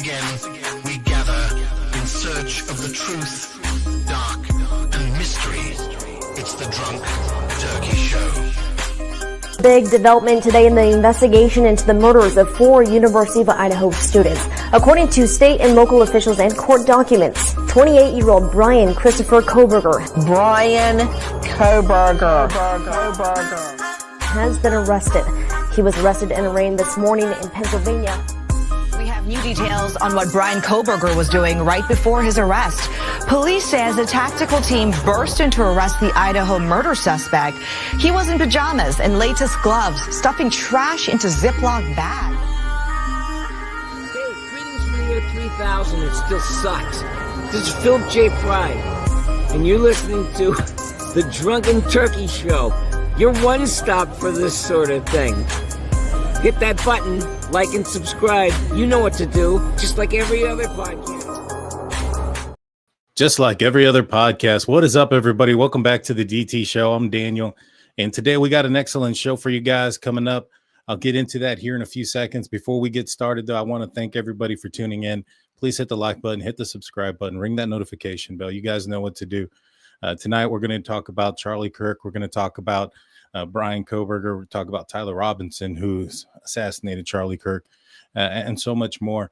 again, we gather in search of the truth, dark, and mystery. It's the Drunk Turkey Show. Big development today in the investigation into the murders of 4 University of Idaho students. According to state and local officials and court documents, 28-year-old Bryan Christopher Kohberger has been arrested. He was arrested and arraigned this morning in Pennsylvania. We have new details on what Brian Kohberger was doing right before his arrest. Police says a tactical team burst in to arrest the Idaho murder suspect. He was in pajamas and latex gloves, stuffing trash into Ziploc bags. Hey, greetings from the year 3000. It still sucks. This is Philip J. Fry, and you're listening to the Drunken Turkey Show. Your one stop for this sort of thing. Hit that button, like and subscribe. You know what to do, just like every other podcast. Just like every other podcast. What is up, everybody? Welcome back to the DT Show. I'm Daniel, and today we got an excellent show for you guys coming up. I'll get into that here in a few seconds. Before we get started, though, I want to thank everybody for tuning in. Please hit the like button, hit the subscribe button, ring that notification bell. You guys know what to do. Tonight, we're going to talk about Charlie Kirk. We're going to talk about Bryan Kohberger. We'll talk about Tyler Robinson, who's assassinated Charlie Kirk, and so much more.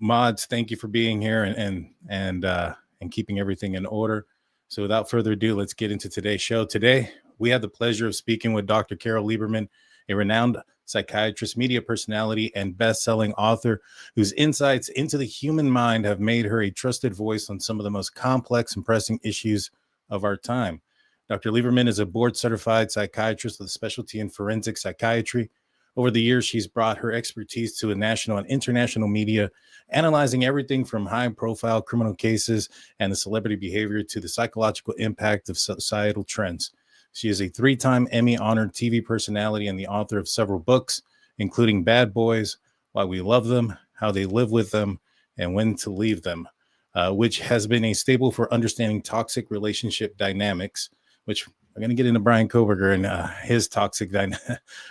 Mods, thank you for being here and keeping everything in order. So without further ado, let's get into today's show. Today, we have the pleasure of speaking with Dr. Carole Lieberman, a renowned psychiatrist, media personality, and best-selling author whose insights into the human mind have made her a trusted voice on some of the most complex and pressing issues of our time. Dr. Lieberman is a board-certified psychiatrist with a specialty in forensic psychiatry. Over the years, she's brought her expertise to a national and international media, analyzing everything from high-profile criminal cases and the celebrity behavior to the psychological impact of societal trends. She is a 3-time Emmy-honored TV personality and the author of several books, including Bad Boys, Why We Love Them, How They Live With Them, and When to Leave Them, which has been a staple for understanding toxic relationship dynamics, which we're going to get into Bryan Kohberger and his toxic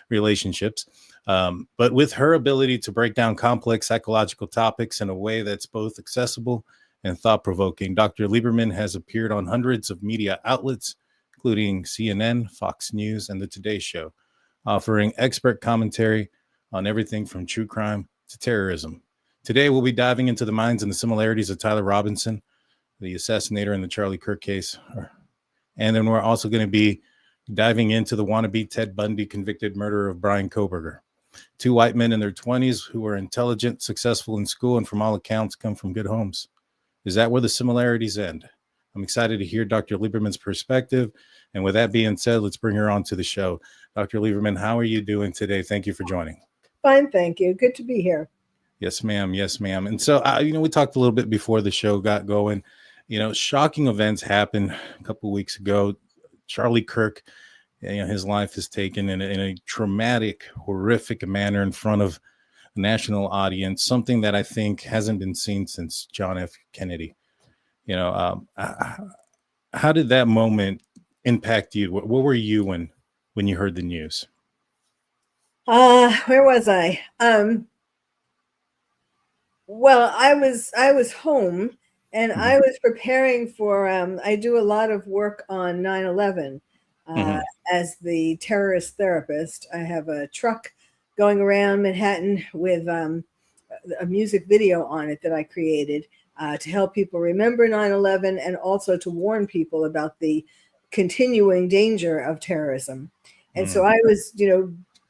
relationships. But with her ability to break down complex psychological topics in a way that's both accessible and thought-provoking, Dr. Lieberman has appeared on hundreds of media outlets, including CNN, Fox News, and The Today Show, offering expert commentary on everything from true crime to terrorism. Today, we'll be diving into the minds and the similarities of Tyler Robinson, the assassinator in the Charlie Kirk case. And then we're also going to be diving into the wannabe Ted Bundy convicted murderer of Bryan Kohberger. 2 white men in their 20s who were intelligent, successful in school, and from all accounts come from good homes. Is that where the similarities end? I'm excited to hear Dr. Lieberman's perspective. And with that being said, let's bring her on to the show. Dr. Lieberman, how are you doing today? Thank you for joining. Fine, thank you. Good to be here. Yes, ma'am. Yes, ma'am. And so, we talked a little bit before the show got going. Shocking events happened a couple of weeks ago. Charlie Kirk, his life is taken in a traumatic, horrific manner in front of a national audience, something that I think hasn't been seen since John F. Kennedy. How did that moment impact you? Where were you when you heard the news? Where was I? Well, I was home. And I was preparing for, I do a lot of work on 9/11 as the terrorist therapist. I have a truck going around Manhattan with a music video on it that I created to help people remember 9/11 and also to warn people about the continuing danger of terrorism. And so I was,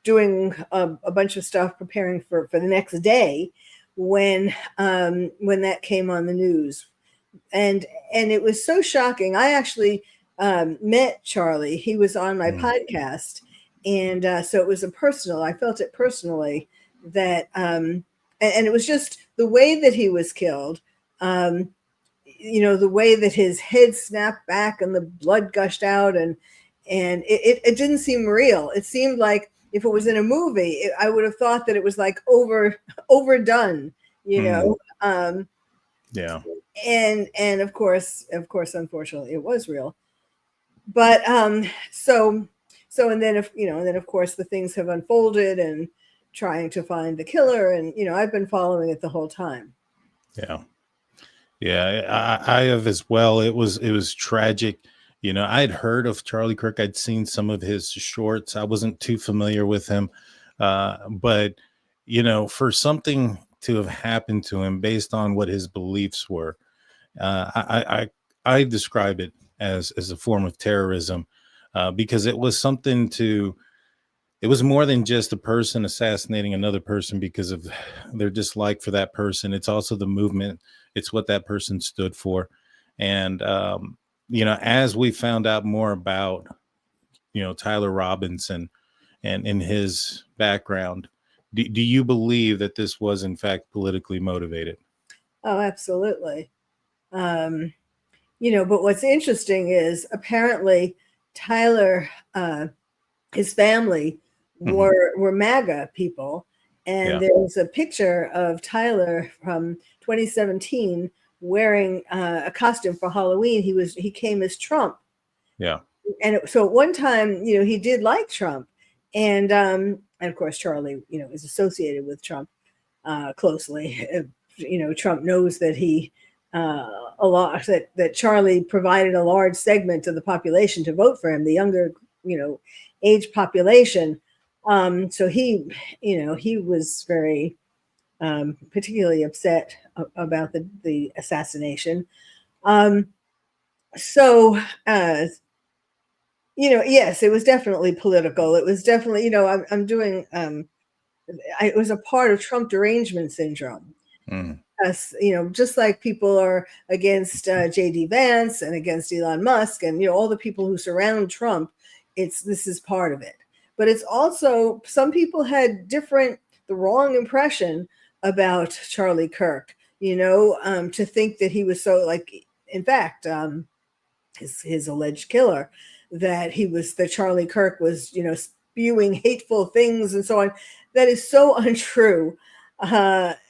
doing a bunch of stuff preparing for the next day when that came on the news. And it was so shocking. I actually met Charlie. He was on my podcast. And so it was I felt it personally that, and it was just the way that he was killed, the way that his head snapped back and the blood gushed out and it didn't seem real. It seemed like if it was in a movie, I would have thought that it was like overdone, Yeah. And of course, unfortunately, it was real. But so and then of course the things have unfolded, and trying to find the killer. And, I've been following it the whole time. Yeah. Yeah, I have as well. It was tragic. I had heard of Charlie Kirk. I'd seen some of his shorts. I wasn't too familiar with him. But, for something to have happened to him based on what his beliefs were, I describe it as a form of terrorism, because it was it was more than just a person assassinating another person because of their dislike for that person. It's also the movement. It's what that person stood for. And, as we found out more about, Tyler Robinson and in his background, do you believe that this was in fact politically motivated? Oh, absolutely. But what's interesting is apparently Tyler, his family were MAGA people. And there's a picture of Tyler from 2017 wearing a costume for Halloween. He came as Trump. Yeah. And so at one time, he did like Trump. And of course, Charlie, is associated with Trump closely. Trump knows that that Charlie provided a large segment of the population to vote for him, the younger, age population. So he was very particularly upset about the assassination. Yes, it was definitely political. It was definitely, I'm doing, it was a part of Trump derangement syndrome. Just like people are against J.D. Vance and against Elon Musk and, all the people who surround Trump, this is part of it. But it's also, some people had the wrong impression about Charlie Kirk, to think that he was so, in fact, his alleged killer, that Charlie Kirk was, spewing hateful things and so on. That is so untrue.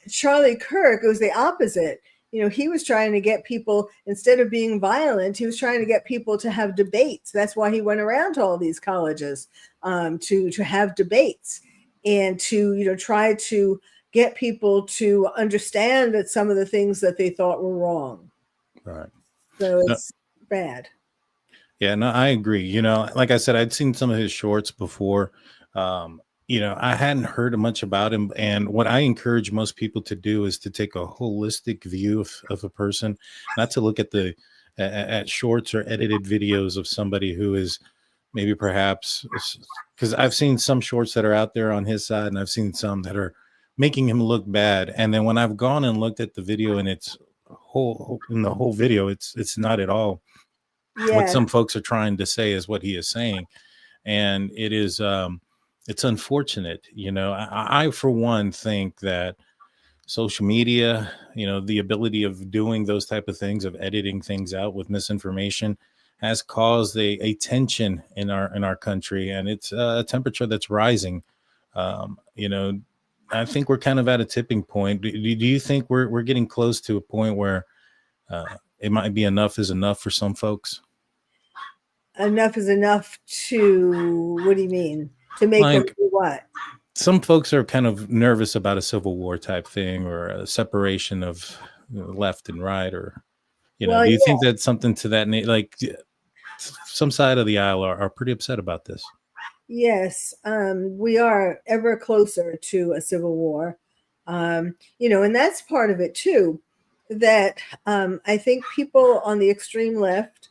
Charlie Kirk, it was the opposite. He was trying to get people, instead of being violent, he was trying to get people to have debates. That's why he went around to all these colleges to have debates and to, try to get people to understand that some of the things that they thought were wrong. Right. So it's bad. Yeah, no, I agree. Like I said, I'd seen some of his shorts before. I hadn't heard much about him. And what I encourage most people to do is to take a holistic view of a person, not to look at at shorts or edited videos of somebody who is maybe perhaps, because I've seen some shorts that are out there on his side and I've seen some that are making him look bad. And then when I've gone and looked at the video and the whole video, it's not at all what some folks are trying to say is what he is saying. And it is, it's unfortunate. I for one think that social media, the ability of doing those type of things, of editing things out with misinformation, has caused a tension in our country, and it's a temperature that's rising. I think we're kind of at a tipping point. Do you think we're getting close to a point where it might be enough is enough for some folks? Enough is enough to, what do you mean? To make them do what? Some folks are kind of nervous about a civil war type thing, or a separation of left and right, or, do you think that's something to that? Like some side of the aisle are pretty upset about this. Yes, we are ever closer to a civil war. And that's part of it too, that I think people on the extreme left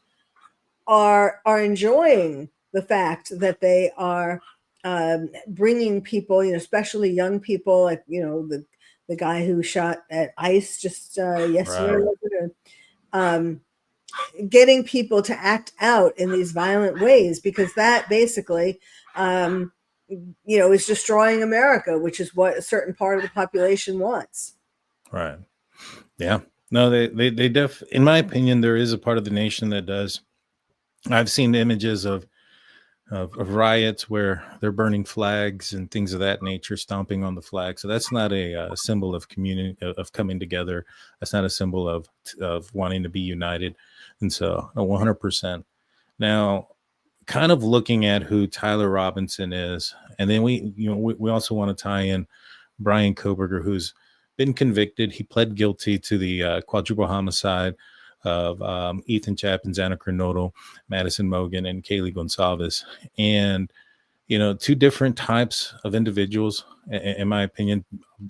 are enjoying the fact that they are bringing people, especially young people, like, the guy who shot at ICE just yesterday, right. Getting people to act out in these violent ways, because that basically, is destroying America, which is what a certain part of the population wants. Right. Yeah. No, they in my opinion, there is a part of the nation that does. I've seen images of riots where they're burning flags and things of that nature, stomping on the flag. So that's not a symbol of community, of coming together. That's not a symbol of wanting to be united. And so 100%. Now, kind of looking at who Tyler Robinson is, and then we also want to tie in Bryan Kohberger, who's been convicted. He pled guilty to the quadruple homicide of Ethan Chapin, Xana Kernodle, Madison Mogen, and Kaylee Goncalves. And, two different types of individuals, in my opinion,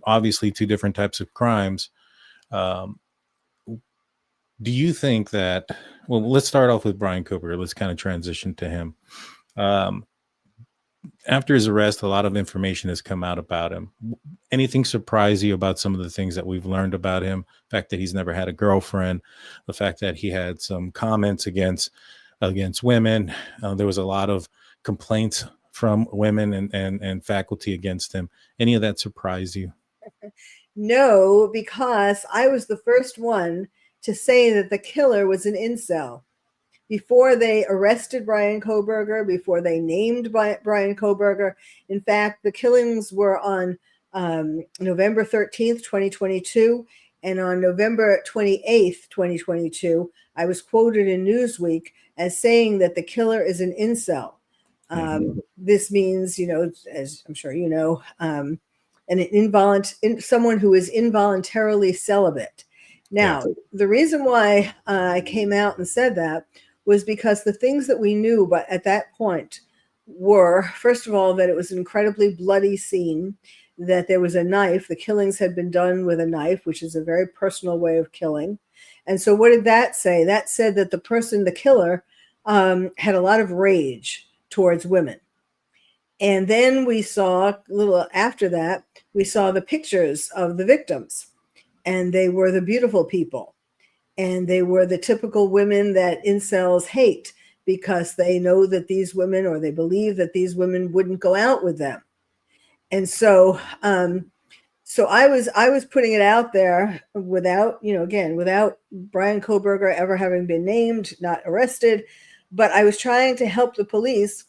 obviously two different types of crimes. Do you think that, well, let's start off with Bryan Kohberger. Let's kind of transition to him. After his arrest, a lot of information has come out about him. Anything surprise you about some of the things that we've learned about him? The fact that he's never had a girlfriend, the fact that he had some comments against women. There was a lot of complaints from women and faculty against him. Any of that surprise you? No, because I was the first one to say that the killer was an incel. Before they arrested Bryan Kohberger, before they named Bryan Kohberger. In fact, the killings were on November 13th, 2022. And on November 28th, 2022, I was quoted in Newsweek as saying that the killer is an incel. This means, as I'm sure you know, someone who is involuntarily celibate. Now, the reason why I came out and said that was because the things that we knew but at that point were, first of all, that it was an incredibly bloody scene, that there was a knife. The killings had been done with a knife, which is a very personal way of killing. And so what did that say? That said that the killer, had a lot of rage towards women. And then we saw, a little after that, we saw the pictures of the victims. And they were the beautiful people. And they were the typical women that incels hate because they know that these women, or they believe that these women wouldn't go out with them. And so, so I was putting it out there without, without Bryan Kohberger ever having been named, not arrested, but I was trying to help the police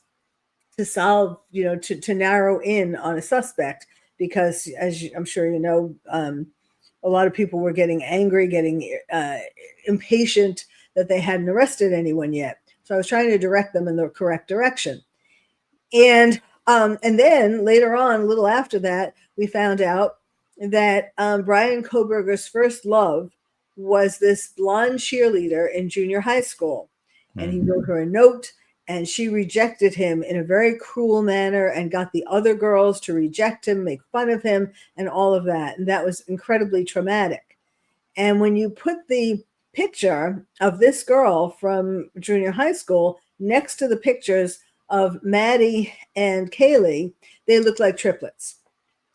to solve, to narrow in on a suspect, because as I'm sure you know, a lot of people were getting angry, getting impatient that they hadn't arrested anyone yet. So I was trying to direct them in the correct direction. And then later on, a little after that, we found out that Bryan Kohberger's first love was this blonde cheerleader in junior high school. And he wrote her a note, and she rejected him in a very cruel manner and got the other girls to reject him, make fun of him, and all of that. And that was incredibly traumatic. And when you put the picture of this girl from junior high school next to the pictures of Maddie and Kaylee, they look like triplets.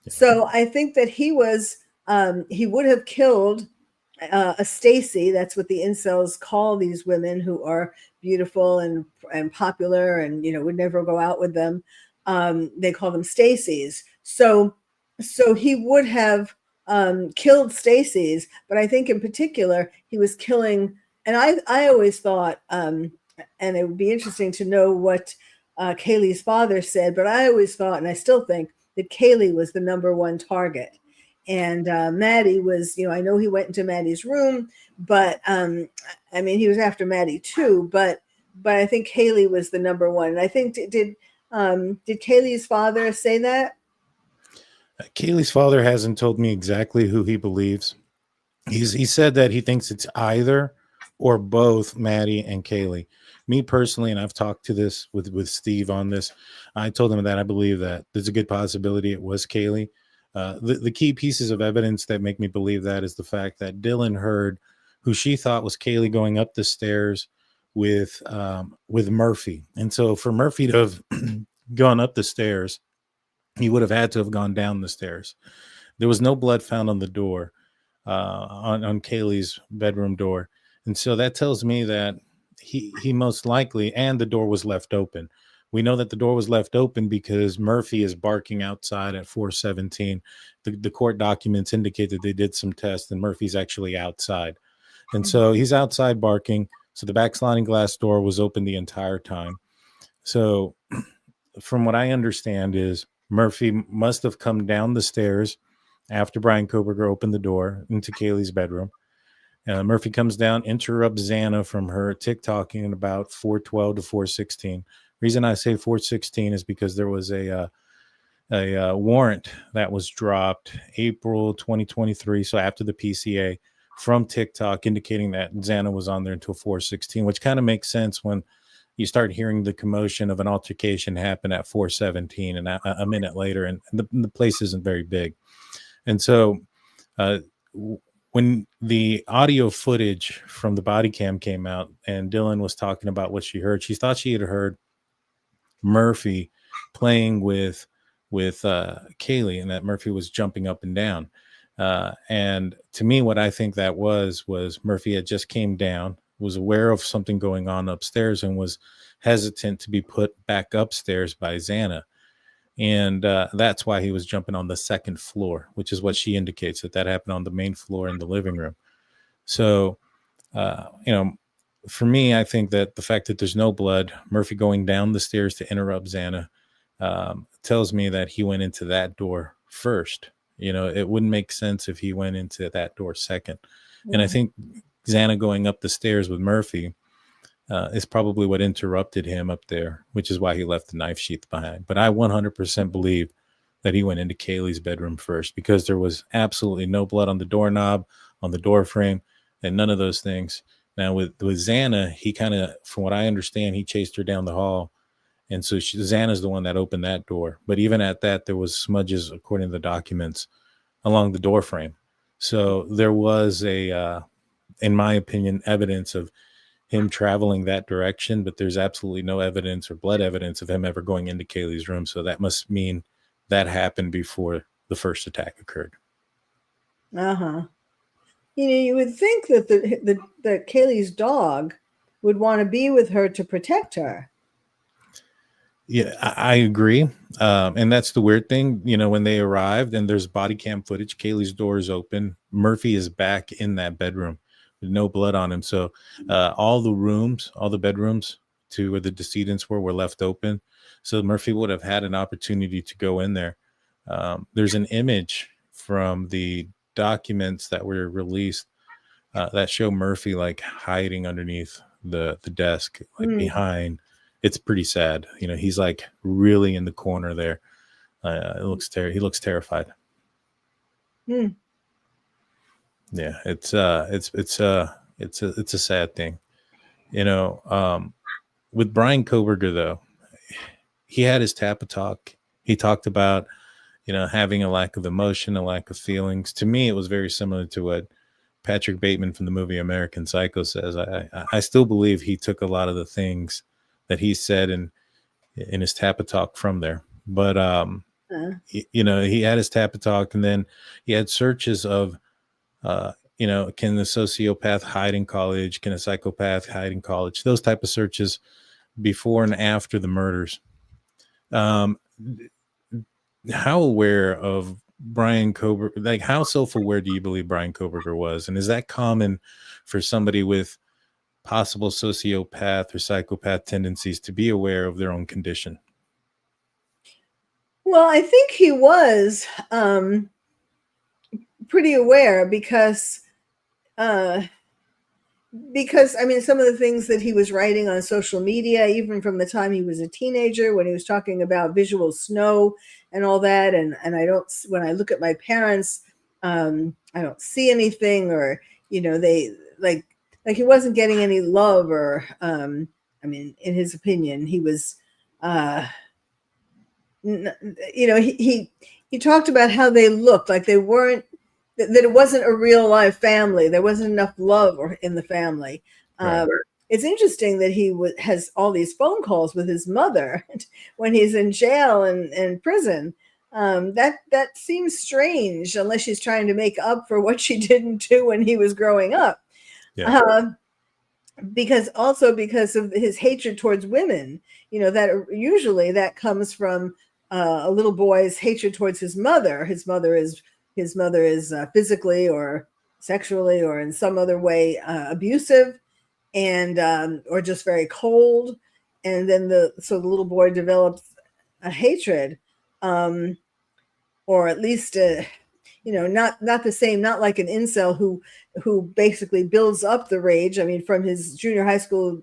So I think that he would have killed a Stacy. That's what the incels call these women who are beautiful and popular and, would never go out with them. They call them Stacys. So he would have killed Stacys, but I think in particular he was killing. And I always thought, and it would be interesting to know what Kaylee's father said, but I always thought, and I still think, that Kaylee was the number one target. And Maddie was, I know he went into Maddie's room, but he was after Maddie too, but I think Kaylee was the number one. And I think, did Kaylee's father say that? Kaylee's father hasn't told me exactly who he believes. He said that he thinks it's either or both Maddie and Kaylee. Me personally, and I've talked to this with Steve on this, I told him that I believe that there's a good possibility it was Kaylee. The key pieces of evidence that make me believe that is the fact that Dylan heard who she thought was Kaylee going up the stairs with Murphy. And so for Murphy to have gone up the stairs, he would have had to have gone down the stairs. There was no blood found on the door, on Kaylee's bedroom door. And so that tells me that he most likely, and the door was left open. We know that the door was left open because Murphy is barking outside at 417. The court documents indicate that they did some tests and Murphy's actually outside. And so he's outside barking. So the back sliding glass door was open the entire time. So from what I understand is Murphy must have come down the stairs after Bryan Kohberger opened the door into Kaylee's bedroom. Murphy comes down, interrupts Xana from her TikToking at about 412 to 416. Reason I say 416 is because there was a warrant that was dropped April 2023, so after the PCA, from TikTok, indicating that Xana was on there until 416, which kind of makes sense when you start hearing the commotion of an altercation happen at 417 and a minute later, and the place isn't very big. And so when the audio footage from the body cam came out and Dylan was talking about what she heard, she thought she had heard Murphy playing with Kaylee, and that Murphy was jumping up and down. And to me, what I think that was Murphy had just came down, was aware of something going on upstairs, and was hesitant to be put back upstairs by Xana. And that's why he was jumping on the second floor, which is what she indicates, that happened on the main floor in the living room. So, for me, I think that the fact that there's no blood, Murphy going down the stairs to interrupt Xana, tells me that he went into that door first. It wouldn't make sense if he went into that door second. Yeah. And I think Xana going up the stairs with Murphy is probably what interrupted him up there, which is why he left the knife sheath behind. But I 100% believe that he went into Kaylee's bedroom first, because there was absolutely no blood on the doorknob, on the door frame, and none of those things. Now with Xana, he kind of, from what I understand, he chased her down the hall. And so Xana's the one that opened that door. But even at that, there was smudges, according to the documents, along the door frame. So there was in my opinion, evidence of him traveling that direction, but there's absolutely no evidence or blood evidence of him ever going into Kaylee's room. So that must mean that happened before the first attack occurred. Uh-huh. You would think that that Kaylee's dog would want to be with her to protect her. Yeah, I agree. And that's the weird thing, when they arrived and there's body cam footage, Kaylee's door is open. Murphy is back in that bedroom with no blood on him. So all the bedrooms to where the decedents were left open. So Murphy would have had an opportunity to go in there. There's an image from the documents that were released that show Murphy like hiding underneath the desk, like behind. It's pretty sad. He's like really in the corner there. He looks terrified. Yeah, it's a sad thing. With Brian Kohberger though, he had his TAPA talk. He talked about, having a lack of emotion, a lack of feelings. To me, it was very similar to what Patrick Bateman from the movie American Psycho says. I still believe he took a lot of the things that he said in his TAPA talk from there. But, he had his TAPA talk, and then he had searches of, can the sociopath hide in college? Can a psychopath hide in college? Those type of searches before and after the murders. How aware of Brian Kohberger, like how self-aware do you believe Brian Kohberger was? And is that common for somebody with possible sociopath or psychopath tendencies to be aware of their own condition? Well, I think he was pretty aware because I mean, some of the things that he was writing on social media, even from the time he was a teenager, when he was talking about visual snow and all that, and when I look at my parents, I don't see anything, or they like he wasn't getting any love, or I mean, in his opinion, he was he talked about how they looked like they weren't, that it wasn't a real life family. There wasn't enough love in the family. Right. It's interesting that he has all these phone calls with his mother when he's in jail and prison. That seems strange, unless she's trying to make up for what she didn't do when he was growing up. Yeah. Because of his hatred towards women, that usually that comes from a little boy's hatred towards his mother. His mother is physically or sexually or in some other way abusive, and or just very cold, and then the little boy develops a hatred, or at least not the same, not like an incel who basically builds up the rage. I mean, from his junior high school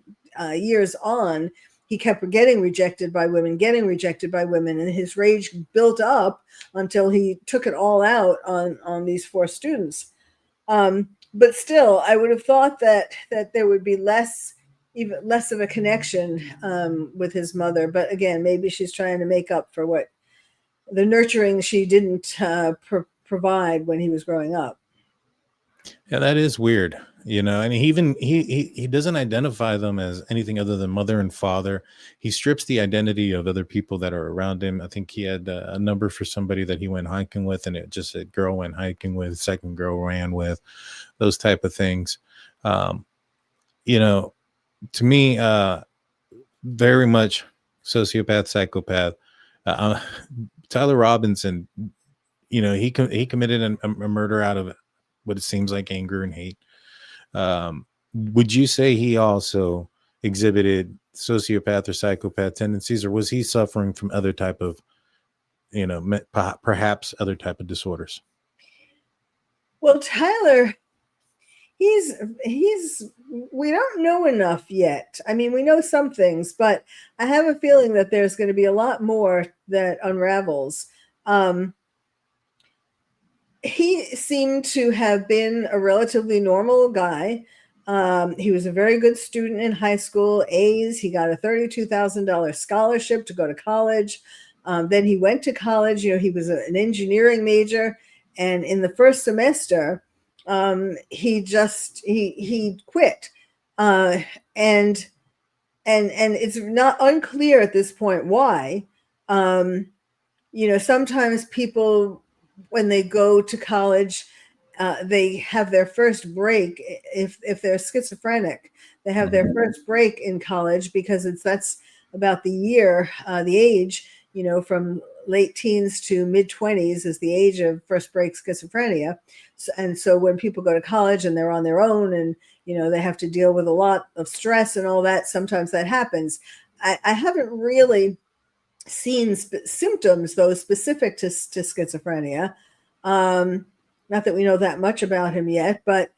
years on, he kept getting rejected by women, and his rage built up until he took it all out on these 4 students. But still, I would have thought that there would be even less of a connection with his mother. But again, maybe she's trying to make up for what the nurturing she didn't provide when he was growing up. Yeah, that is weird, and he doesn't identify them as anything other than mother and father. He strips the identity of other people that are around him. I think he had a number for somebody that he went hiking with, and it just said girl went hiking with, second girl ran with, those type of things. To me, very much sociopath, psychopath. Tyler Robinson, he committed a murder out of what it seems like anger and hate. Would you say he also exhibited sociopath or psychopath tendencies, or was he suffering from other type of, perhaps other type of disorders? Well, Tyler, we don't know enough yet. I mean, we know some things, but I have a feeling that there's going to be a lot more that unravels. He seemed to have been a relatively normal guy. He was a very good student in high school, A's. He got a $32,000 scholarship to go to college. Then he went to college. He was an engineering major. And in the first semester, he quit. And it's not unclear at this point why. Sometimes people, when they go to college, they have their first break. If they're schizophrenic, they have their first break in college because that's about the age, from late teens to mid 20s is the age of first break schizophrenia. So when people go to college and they're on their own and, they have to deal with a lot of stress and all that, sometimes that happens. I haven't really seen symptoms, though, specific to schizophrenia. Not that we know that much about him yet, but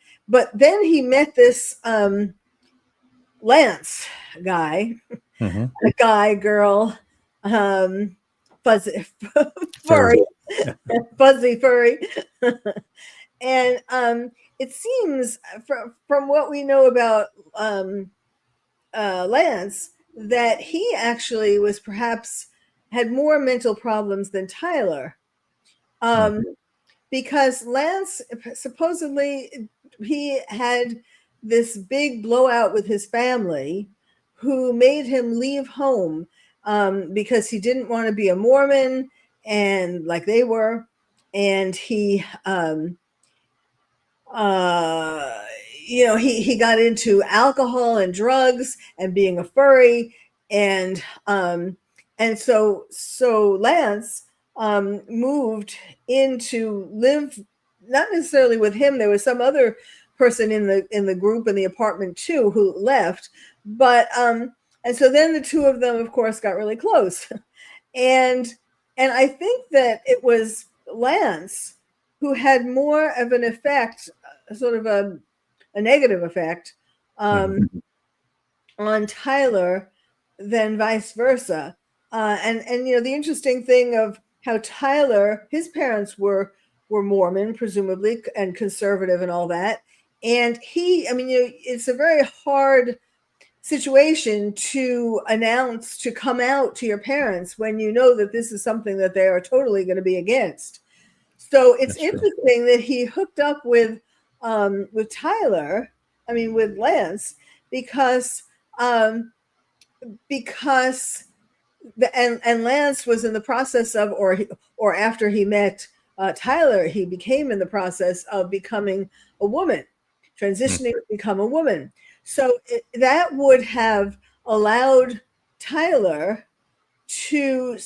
then he met this Lance guy, a guy, girl, fuzzy, furry, fuzzy, furry. And it seems from what we know about Lance that he actually was perhaps had more mental problems than Tyler. Because Lance, supposedly, he had this big blowout with his family who made him leave home because he didn't want to be a Mormon and like they were. And he, he got into alcohol and drugs and being a furry. And so Lance moved in to live, not necessarily with him. There was some other person in the group in the apartment too who left, but and so then the two of them, of course, got really close, and I think that it was Lance who had more of an effect, sort of a negative effect on Tyler than vice versa. And the interesting thing of how Tyler, his parents were Mormon, presumably, and conservative and all that. And it's a very hard situation to come out to your parents when you know that this is something that they are totally going to be against. So it's interesting that he hooked up with Tyler, with Lance, because and Lance was in the process of, or after he met Tyler, he became in the process of becoming a woman, transitioning to become a woman. So that would have allowed Tyler to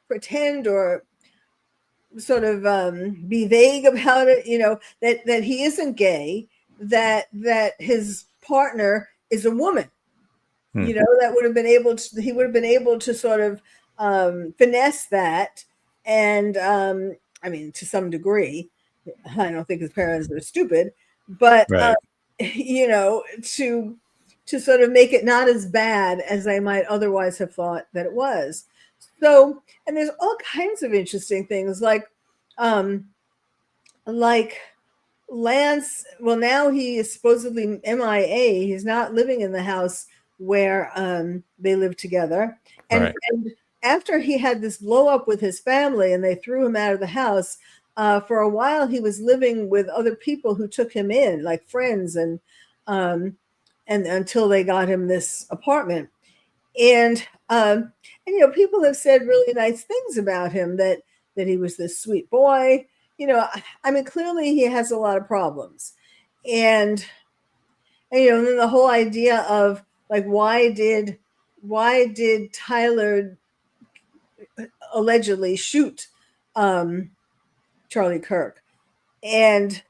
pretend or sort of be vague about it, that he isn't gay, that his partner is a woman. That would have been he would have been able to sort of finesse that. And to some degree, I don't think his parents are stupid, but, right. to sort of make it not as bad as I might otherwise have thought that it was. So, and there's all kinds of interesting things like Lance. Well, now he is supposedly MIA. He's not living in the house where they live together. And after he had this blow up with his family and they threw him out of the house, for a while he was living with other people who took him in, like friends, and until they got him this apartment. And you know, people have said really nice things about him, that he was this sweet boy. You know, I mean, clearly he has a lot of problems. And you know, and then the whole idea of like, why did Tyler allegedly shoot Charlie Kirk? And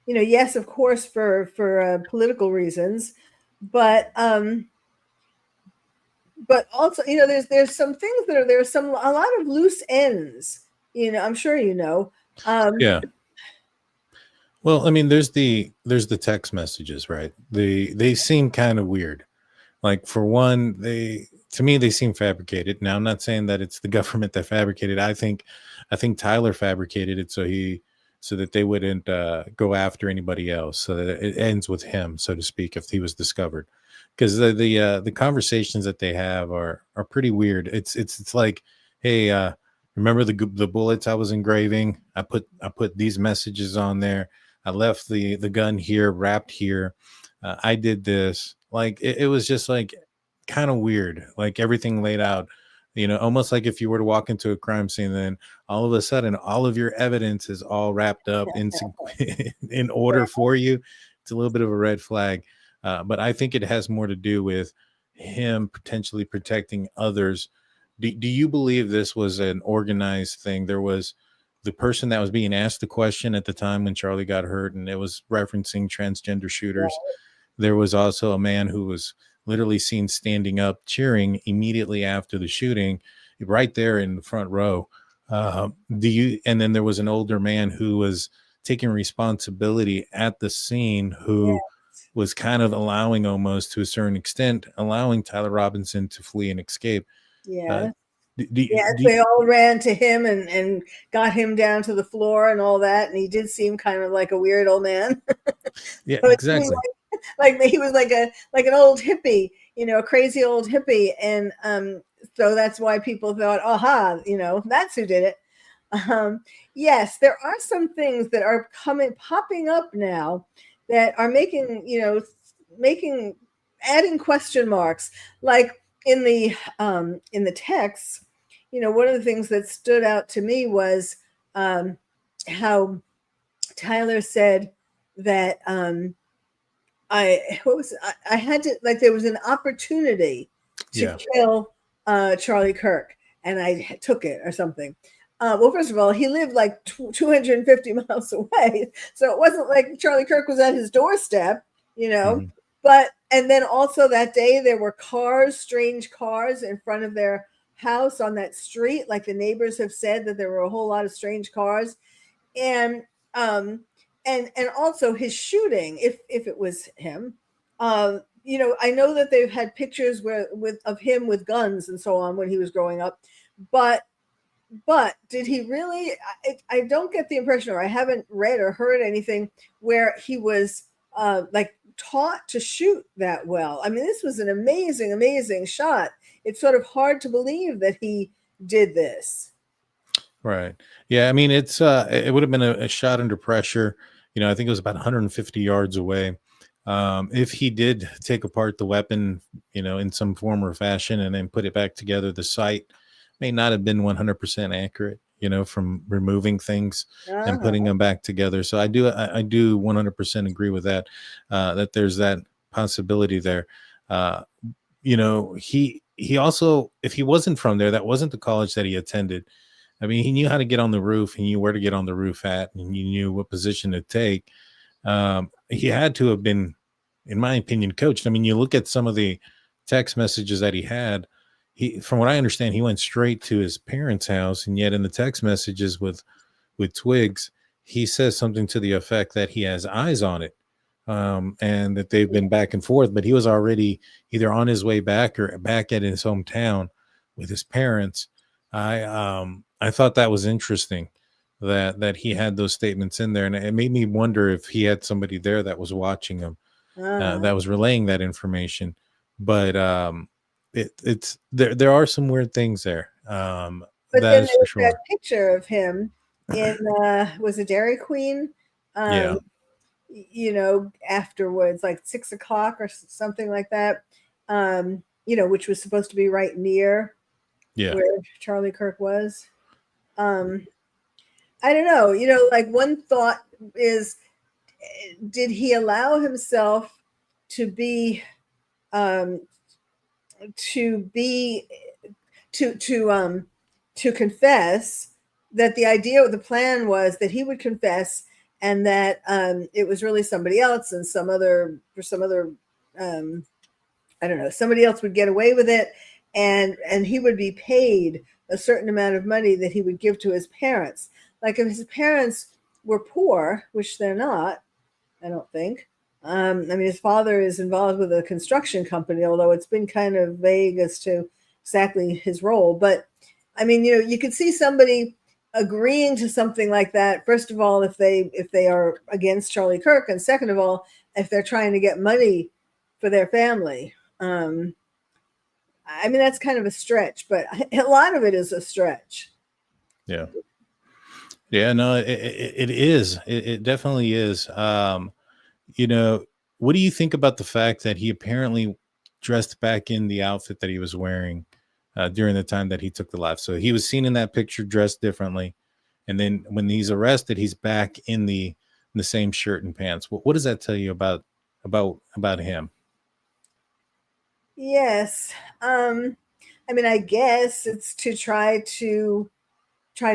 you know, yes, of course, for political reasons, but also, you know, there's some things that are a lot of loose ends. You know, I'm sure you know. Yeah. Well, I mean, there's the text messages, right? They seem kind of weird. Like, for one, to me they seem fabricated. Now, I'm not saying that it's the government that fabricated. I think Tyler fabricated it so that they wouldn't go after anybody else, so that it ends with him, so to speak, if he was discovered. Because the conversations that they have are pretty weird. It's like, hey, remember the bullets I was engraving? I put these messages on there. I left the gun here, wrapped here. I did this. Like, it was just like kind of weird. Like, everything laid out, you know, almost like if you were to walk into a crime scene, then all of a sudden all of your evidence is all wrapped up in order for you. It's a little bit of a red flag. But I think it has more to do with him potentially protecting others. Do you believe this was an organized thing? There was the person that was being asked the question at the time when Charlie got hurt, and it was referencing transgender shooters. There was also a man who was literally seen standing up cheering immediately after the shooting, right there in the front row. And then there was an older man who was taking responsibility at the scene, who was kind of allowing, almost to a certain extent, allowing Tyler Robinson to flee and escape. Yeah. They all ran to him and got him down to the floor and all that. And he did seem kind of like a weird old man. Yeah, So exactly. Like he was like an old hippie, you know, a crazy old hippie. And so that's why people thought, aha, you know, that's who did it. Yes, there are some things that are popping up now that are adding question marks. Like in the text, you know, one of the things that stood out to me was how Tyler said that I had to, like, there was an opportunity to kill Charlie Kirk, and I took it or something. Well, first of all, he lived like 250 miles away, so it wasn't like Charlie Kirk was at his doorstep, you know. Mm-hmm. And then also that day there were strange cars in front of their house on that street. Like, the neighbors have said that there were a whole lot of strange cars, and also his shooting, if it was him. You know, I know that they've had pictures of him with guns and so on when he was growing up, but did he really? I don't get the impression, or I haven't read or heard anything where he was like taught to shoot that well. I mean, this was an amazing shot. It's sort of hard to believe that he did this. Right. Yeah. I mean, it would have been a shot under pressure. You know, I think it was about 150 yards away. If he did take apart the weapon, you know, in some form or fashion, and then put it back together, the sight may not have been 100% accurate, you know, from removing things and putting them back together. So I do 100% agree with that, that there's that possibility there. You know, he also, if he wasn't from there, that wasn't the college that he attended. I mean, he knew how to get on the roof. He knew where to get on the roof at, and he knew what position to take. He had to have been, in my opinion, coached. I mean, you look at some of the text messages that he had. From what I understand, he went straight to his parents' house, and yet in the text messages with Twigs, he says something to the effect that he has eyes on it. and that they've been back and forth, but he was already either on his way back or back at his hometown with his parents. I thought that was interesting that he had those statements in there, and it made me wonder if he had somebody there that was watching him, that was relaying that information. But it's there are some weird things there. But that then is there for was sure. that picture of him in was it Dairy Queen? Yeah. You know, afterwards, like 6 o'clock or something like that. You know, which was supposed to be right near where Charlie Kirk was. I don't know. You know, like one thought is, did he allow himself to be to confess, that the idea, the plan was that he would confess, and that it was really somebody else, and some other I don't know, somebody else would get away with it, and he would be paid a certain amount of money that he would give to his parents. Like if his parents were poor, which they're not, I don't think. I mean, his father is involved with a construction company, although it's been kind of vague as to exactly his role. But I mean, you know, you could see somebody agreeing to something like that. First of all, if they are against Charlie Kirk, and second of all, if they're trying to get money for their family. I mean, that's kind of a stretch, but a lot of it is a stretch. Yeah. Yeah, no, it is. It definitely is. You know, what do you think about the fact that he apparently dressed back in the outfit that he was wearing during the time that he took the life? So he was seen in that picture dressed differently, and then when he's arrested, he's back in the same shirt and pants. What does that tell you about him? Yes. I mean, I guess it's to try to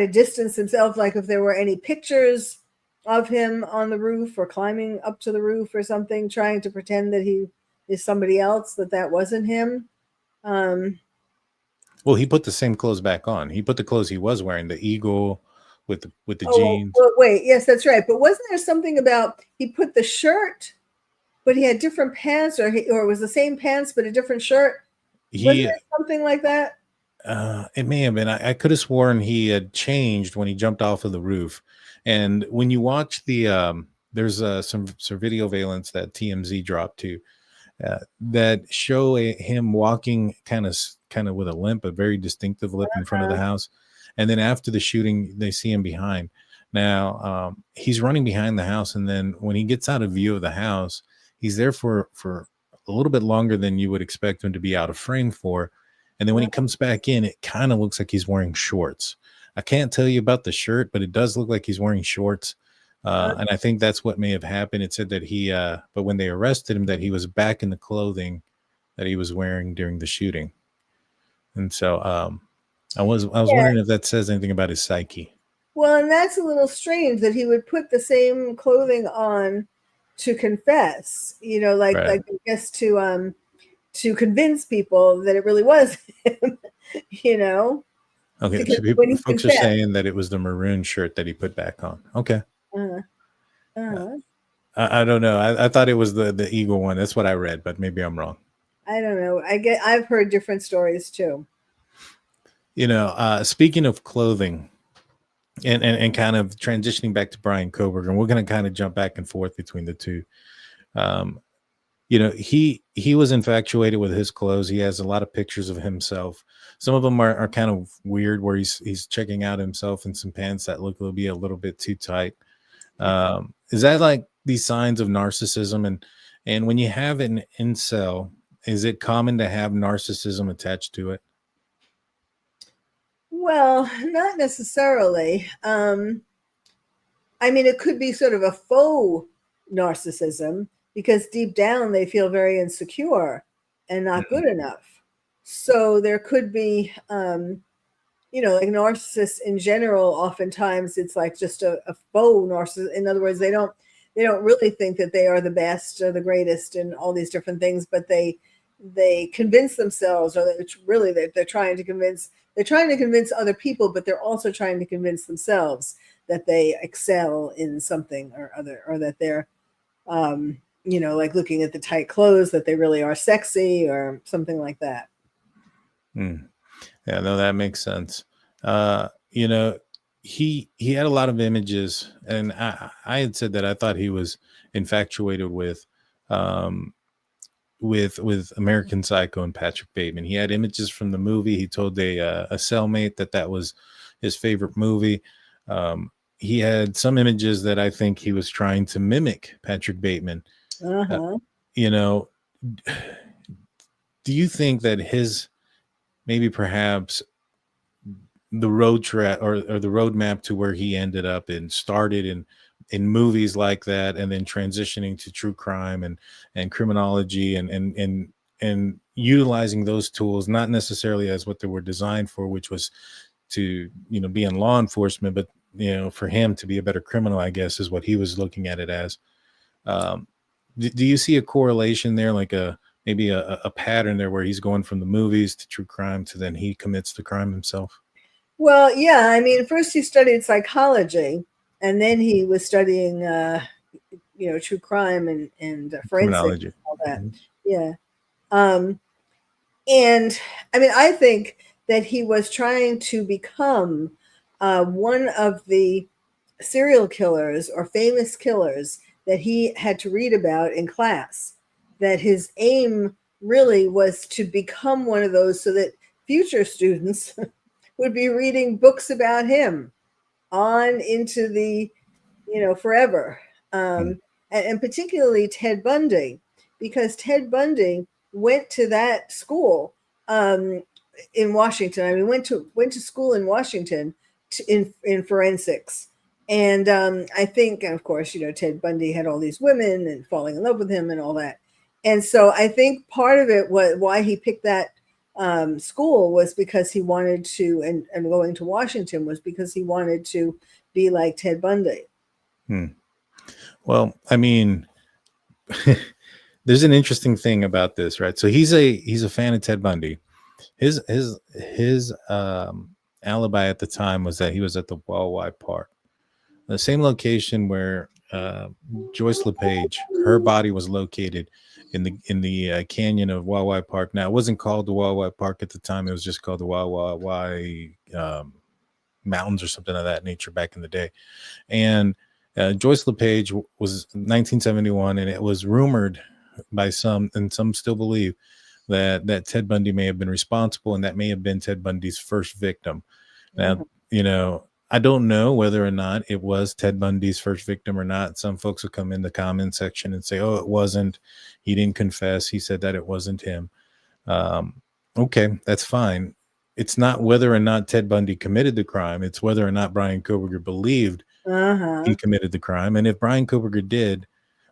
distance himself. Like if there were any pictures of him on the roof or climbing up to the roof or something, trying to pretend that he is somebody else, that wasn't him. Well, he put the same clothes back on. He put the clothes he was wearing, the eagle with the jeans. Well, wait, yes, that's right. But wasn't there something about he put the shirt, but he had different pants, or it was the same pants but a different shirt? Wasn't there something like that? It may have been. I could have sworn he had changed when he jumped off of the roof. And when you watch the there's some video valence that TMZ dropped too, that show him walking kind of with a limp, a very distinctive limp in front of the house. And then after the shooting, they see him behind. Now he's running behind the house, and then when he gets out of view of the house, he's there for a little bit longer than you would expect him to be out of frame for. And then when he comes back in, it kind of looks like he's wearing shorts. I can't tell you about the shirt, but it does look like he's wearing shorts. And I think that's what may have happened. It said that but when they arrested him, that he was back in the clothing that he was wearing during the shooting. And so I was wondering if that says anything about his psyche. Well, and that's a little strange that he would put the same clothing on to confess, you know, like I guess to convince people that it really was him, you know. Okay, so folks are saying that it was the maroon shirt that he put back on. Okay. I don't know. I thought it was the eagle one. That's what I read, but maybe I'm wrong. I don't know. I've heard different stories too. You know, speaking of clothing and kind of transitioning back to Bryan Kohberger, and we're going to kind of jump back and forth between the two. You know, he was infatuated with his clothes. He has a lot of pictures of himself. Some of them are kind of weird, where he's checking out himself in some pants that look a little bit too tight. Is that like these signs of narcissism? And when you have an incel, is it common to have narcissism attached to it? Well, not necessarily. I mean, it could be sort of a faux narcissism, because deep down they feel very insecure and not good enough. So there could be, you know, like narcissists in general, oftentimes it's like just a faux narcissist. In other words, they don't really think that they are the best or the greatest and all these different things, but they convince themselves, or they're trying to convince other people, but they're also trying to convince themselves that they excel in something or other, or that they're like looking at the tight clothes, that they really are sexy or something like that. Yeah, no, that makes sense. He had a lot of images, and I had said that I thought he was infatuated with American Psycho and Patrick Bateman. He had images from the movie. He told a cellmate that was his favorite movie. He had some images that I think he was trying to mimic Patrick Bateman. Do you think that his maybe perhaps the road track or the roadmap to where he ended up and started in movies like that, and then transitioning to true crime and criminology and utilizing those tools, not necessarily as what they were designed for, which was to, be in law enforcement, but, for him to be a better criminal, I guess, is what he was looking at it as. Do you see a correlation there, like maybe a pattern there where he's going from the movies to true crime to then he commits the crime himself? Well, yeah. I mean, first he studied psychology, and then he was studying, true crime and forensics and all that. Mm-hmm. Yeah. And I mean, I think that he was trying to become one of the serial killers or famous killers that he had to read about in class, that his aim really was to become one of those so that future students would be reading books about him on into the, forever. And particularly Ted Bundy, because Ted Bundy went to that school in Washington. I mean, went to school in Washington in forensics. And I think, of course, Ted Bundy had all these women and falling in love with him and all that. And so I think part of it was why he picked that school was because he wanted to, and going to Washington was because he wanted to be like Ted Bundy. Well, I mean, there's an interesting thing about this, right? So he's a fan of Ted Bundy. His alibi at the time was that he was at the wWOW Park, the same location where Joyce LePage, her body was located in the canyon of wWOW Park. Now, it wasn't called the wWOW Park at the time. It was just called the wWOW Mountains or something of that nature back in the day. And Joyce LePage was 1971, and it was rumored by some, and some still believe, that Ted Bundy may have been responsible, and that may have been Ted Bundy's first victim. Now, I don't know whether or not it was Ted Bundy's first victim or not. Some folks will come in the comment section and say, oh, it wasn't. He didn't confess. He said that it wasn't him. Okay, that's fine. It's not whether or not Ted Bundy committed the crime. It's whether or not Brian Kohberger believed he committed the crime. And if Brian Kohberger did,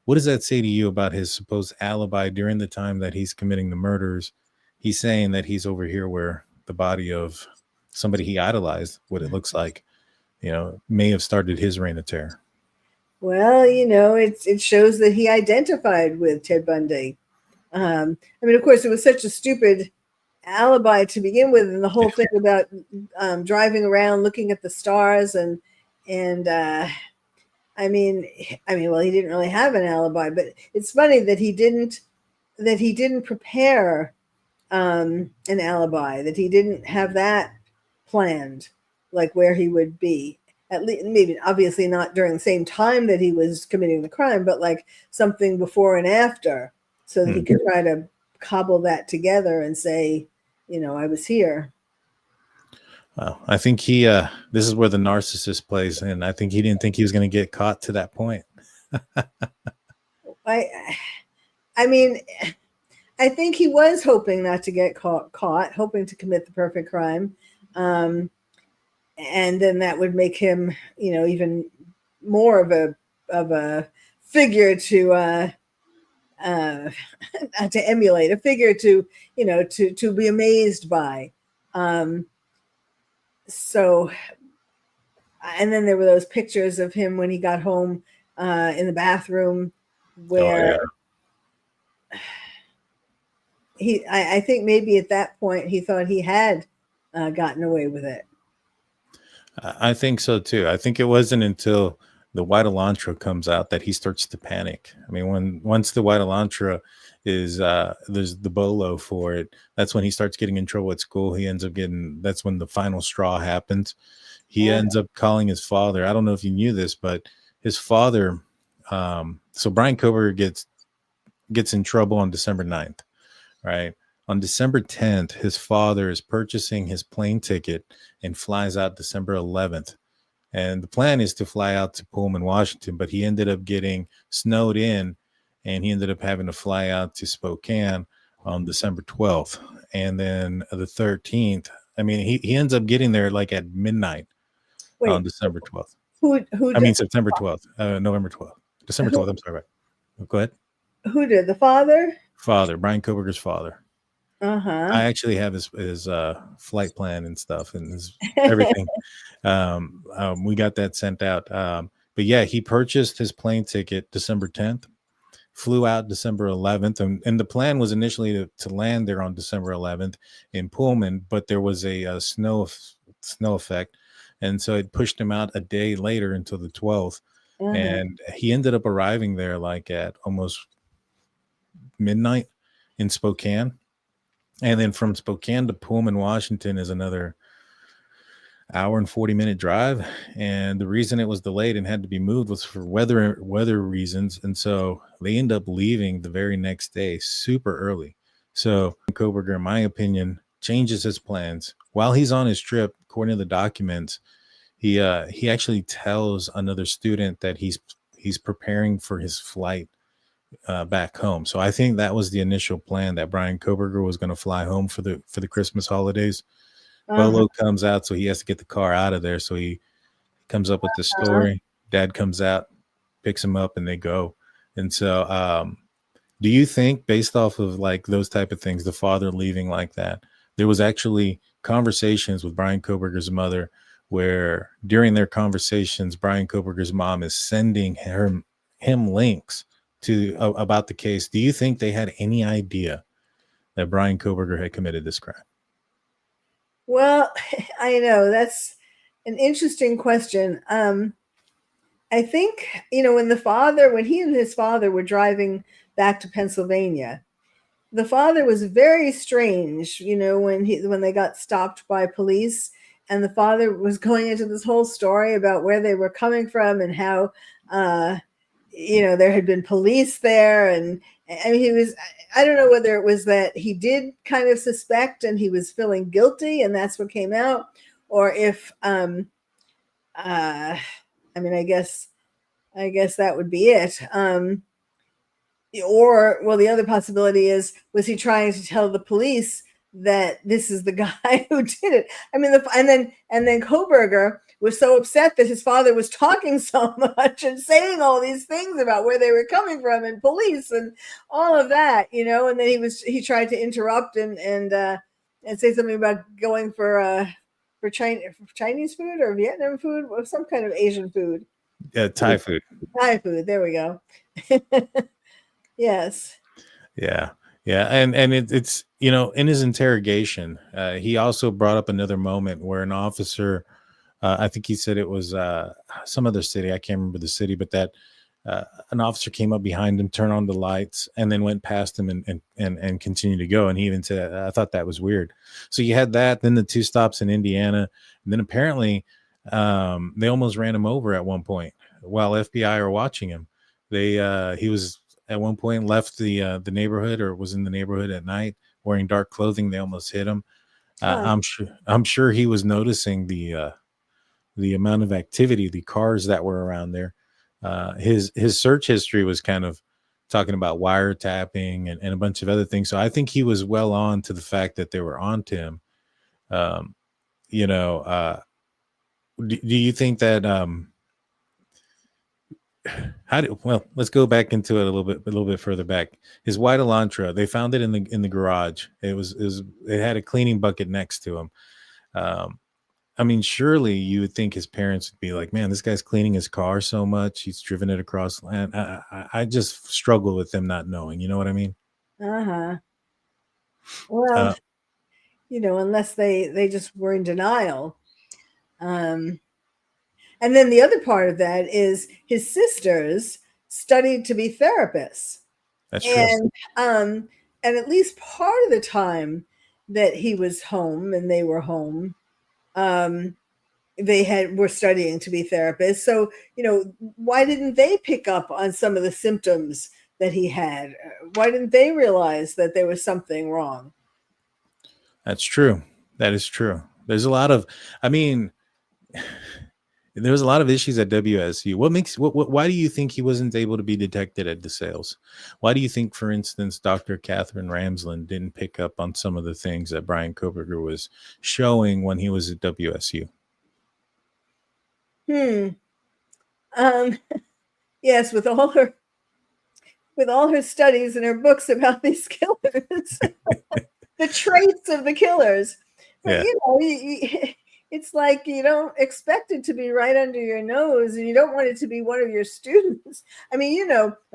what does that say to you about his supposed alibi during the time that he's committing the murders? He's saying that he's over here where the body of somebody he idolized, what it looks like, may have started his reign of terror. Well, it shows that he identified with Ted Bundy. I mean, of course, it was such a stupid alibi to begin with, and the whole thing about driving around looking at the stars and I mean, well, he didn't really have an alibi, but it's funny that he didn't prepare an alibi, that he didn't have that planned, like where he would be. At least, maybe obviously not during the same time that he was committing the crime, but like something before and after, so that he could try to cobble that together and say, I was here. Well, I think this is where the narcissist plays, and I think he didn't think he was going to get caught to that point. I mean, I think he was hoping not to get caught, hoping to commit the perfect crime. And then that would make him, even more of a figure to emulate, a figure to be amazed by. So, and then there were those pictures of him when he got home in the bathroom, where I think maybe at that point he thought he had gotten away with it. I think so too. I think it wasn't until the white Elantra comes out, that he starts to panic. I mean, once the white Elantra is there's the bolo for it, that's when he starts getting in trouble at school. That's when the final straw happens. He ends up calling his father. I don't know if you knew this, but his father, so Brian Kohberger gets in trouble on December 9th, right? On December 10th, his father is purchasing his plane ticket and flies out December 11th. And the plan is to fly out to Pullman, Washington, but he ended up getting snowed in, and he ended up having to fly out to Spokane on December 12th. And then the 13th, I mean, he ends up getting there like at midnight on December 12th. September 12th, November 12th, December 12th. I'm sorry. Go ahead. Who did? The father? Father, Brian Kohberger's father. Uh-huh. I actually have his flight plan and stuff and his everything. We got that sent out. But yeah, he purchased his plane ticket December 10th, flew out December 11th. And the plan was initially to land there on December 11th in Pullman, but there was a snow effect. And so it pushed him out a day later until the 12th. Uh-huh. And he ended up arriving there like at almost midnight in Spokane. And then from Spokane to Pullman, Washington is another hour and 40-minute drive. And the reason it was delayed and had to be moved was for weather reasons. And so they end up leaving the very next day super early. So Kohberger, in my opinion, changes his plans while he's on his trip. According to the documents, he actually tells another student that he's preparing for his flight back home. So I think that was the initial plan, that Brian Kohberger was going to fly home for the Christmas holidays. Bolo comes out, so he has to get the car out of there. So he comes up with the story. Dad comes out, picks him up, and they go. And so do you think, based off of like those type of things, the father leaving like that, there was actually conversations with Brian Kohberger's mother where during their conversations, Brian Kohberger's mom is sending him links to about the case? Do you think they had any idea that Brian Kohberger had committed this crime? Well, I know that's an interesting question. I think, when he and his father were driving back to Pennsylvania, the father was very strange, when they got stopped by police, and the father was going into this whole story about where they were coming from and how, there had been police there. And I mean, I don't know whether it was that he did kind of suspect and he was feeling guilty and that's what came out, or if, I guess that would be it. The other possibility was he trying to tell the police that this is the guy who did it? I mean, and then Kohberger was so upset that his father was talking so much and saying all these things about where they were coming from and police and all of that, and then he tried to interrupt and say something about going for Chinese food or Vietnam food or some kind of Asian food. Thai food. Thai food. There we go. Yes. Yeah. Yeah. And it's, in his interrogation, he also brought up another moment where an officer, I think he said it was some other city. I can't remember the city, but that an officer came up behind him, turned on the lights, and then went past him and continued to go. And he even said, I thought that was weird. So you had that, then the 2 stops in Indiana. And then apparently they almost ran him over at one point while FBI are watching him. He was at one point left the neighborhood, or was in the neighborhood at night wearing dark clothing. They almost hit him. I'm sure he was noticing the amount of activity, the cars that were around there. His search history was kind of talking about wiretapping and a bunch of other things. So I think he was well on to the fact that they were on to him. Do you think that let's go back into it a little bit further back. His white Elantra, they found it in the garage. It had a cleaning bucket next to him. Surely you would think his parents would be like, man, this guy's cleaning his car so much. He's driven it across land. I just struggle with them not knowing. You know what I mean? Uh-huh. Well, unless they just were in denial. And And then the other part of that is his sisters studied to be therapists. That's true. And at least part of the time that he was home and they were home, were studying to be therapists. So, why didn't they pick up on some of the symptoms that he had? Why didn't they realize that there was something wrong? That's true. That is true. There's a lot of, there was a lot of issues at WSU. Why do you think he wasn't able to be detected at DeSales? Why do you think, for instance, Dr. Catherine Ramsland didn't pick up on some of the things that Brian Kohberger was showing when he was at WSU? Yes, with all her studies and her books about these killers, the traits of the killers. But, it's like you don't expect it to be right under your nose, and you don't want it to be one of your students. I'm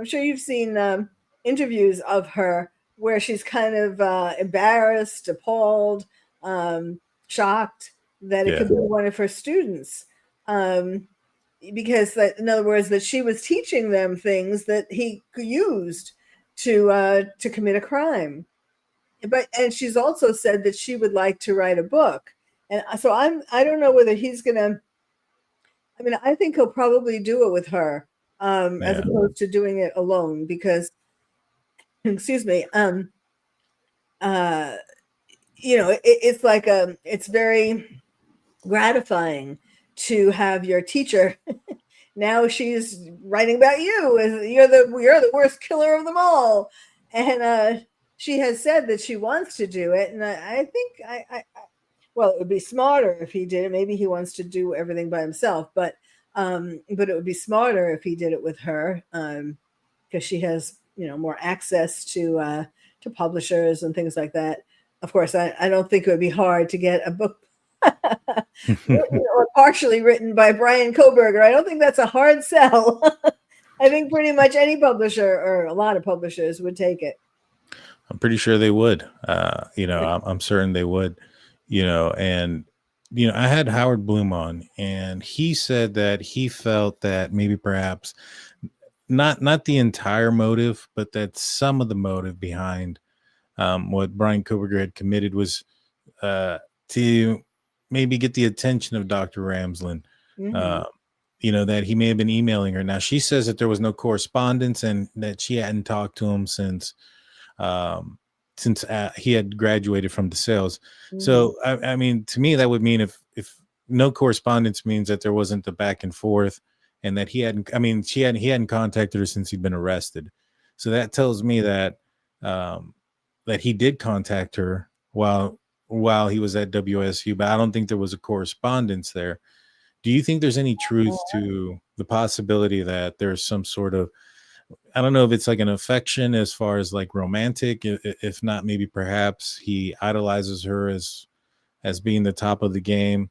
sure you've seen interviews of her where she's kind of embarrassed, appalled, shocked that it could be one of her students. Because in other words, that she was teaching them things that he used to commit a crime. And she's also said that she would like to write a book. And so I don't know whether he's gonna. I think he'll probably do it with her, as opposed to doing it alone. Because, excuse me, it's like it's very gratifying to have your teacher. Now she's writing about you as you're the worst killer of them all, and she has said that she wants to do it, and I think well, it would be smarter if he did it. Maybe he wants to do everything by himself, but it would be smarter if he did it with her, because she has more access to publishers and things like that. Of course, I don't think it would be hard to get a book or partially written by Bryan Kohberger. I don't think that's a hard sell. I think pretty much any publisher or a lot of publishers would take it. I'm pretty sure they would. I'm certain they would. I had Howard Bloom on, and he said that he felt that maybe perhaps not the entire motive, but that some of the motive behind what Brian Kohberger had committed was to maybe get the attention of Dr. Ramsland. That he may have been emailing her. Now, she says that there was no correspondence and that she hadn't talked to him since he had graduated from DeSales. So, to me, that would mean if no correspondence means that there wasn't the back and forth, and that he hadn't contacted her since he'd been arrested. So that tells me that that he did contact her while he was at WSU, but I don't think there was a correspondence there. Do you think there's any truth to the possibility that there's some sort of, I don't know if it's like an affection as far as like romantic, if not, maybe perhaps he idolizes her as being the top of the game,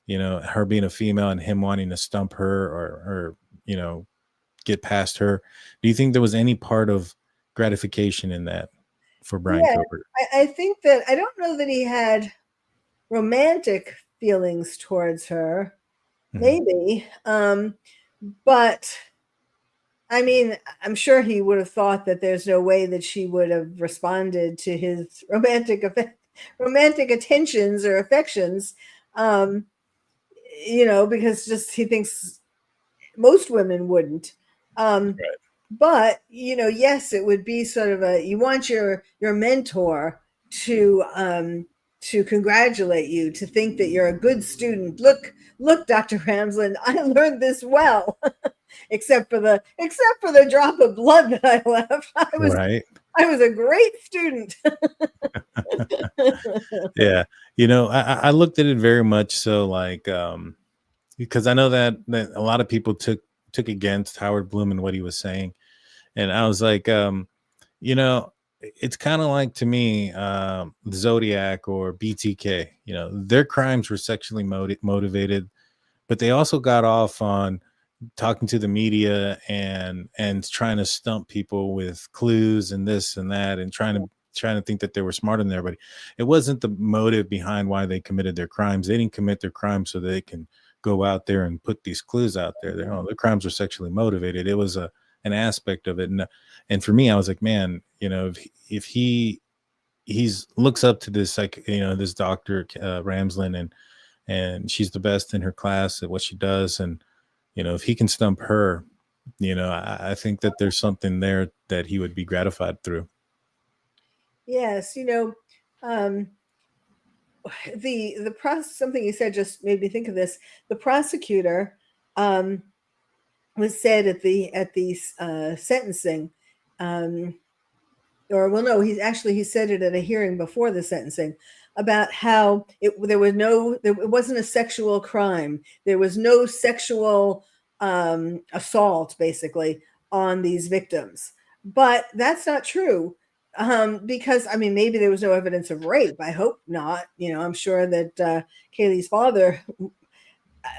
her being a female and him wanting to stump her or get past her. Do you think there was any part of gratification in that for Brian Kohberger? I think that, I don't know that he had romantic feelings towards her, maybe. But I'm sure he would have thought that there's no way that she would have responded to his romantic attentions or affections, because just he thinks most women wouldn't. Right. But, yes, it would be sort of you want your mentor to congratulate you, to think that you're a good student. Look, Dr. Ramsland, I learned this well, except for the drop of blood that I left. I was a great student. Yeah. I looked at it very much so like, because I know that a lot of people took against Howard Bloom and what he was saying. And I was like, it's kind of like, to me, Zodiac or BTK, their crimes were sexually motivated, but they also got off on talking to the media and trying to stump people with clues and this and that, and trying to think that they were smarter than everybody. It wasn't the motive behind why they committed their crimes. They didn't commit their crimes so they can go out there and put these clues out there. The crimes were sexually motivated. It was an aspect of it. And for me, I was like, man, if he's looks up to this, like, this Dr. Ramslin, and she's the best in her class at what she does. And, if he can stump her, I think that there's something there that he would be gratified through. Yes. The process, something you said just made me think of this. The prosecutor, was said at the sentencing, he said it at a hearing before the sentencing, about how it wasn't a sexual crime. There was no sexual assault, basically, on these victims. But that's not true, because, maybe there was no evidence of rape. I hope not. I'm sure that Kaylee's father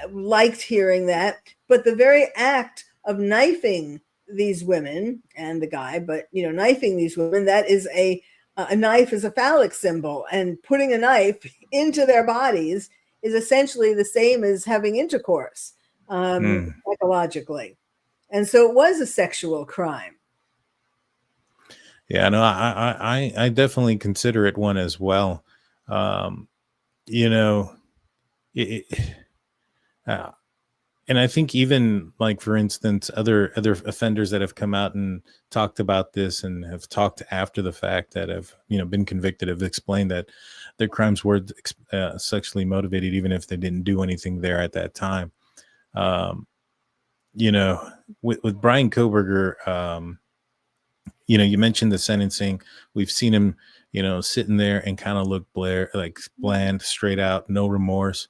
liked hearing that. But the very act of knifing these women, and the guy, but knifing these women, that is a knife is a phallic symbol, and putting a knife into their bodies is essentially the same as having intercourse, psychologically. And so it was a sexual crime. Yeah, no, I definitely consider it one as well. And I think even, like, for instance, other offenders that have come out and talked about this and have talked after the fact, that have, been convicted, have explained that their crimes were sexually motivated, even if they didn't do anything there at that time. With Brian Kohberger, you mentioned the sentencing. We've seen him, sitting there and kind of look bland, straight out, no remorse.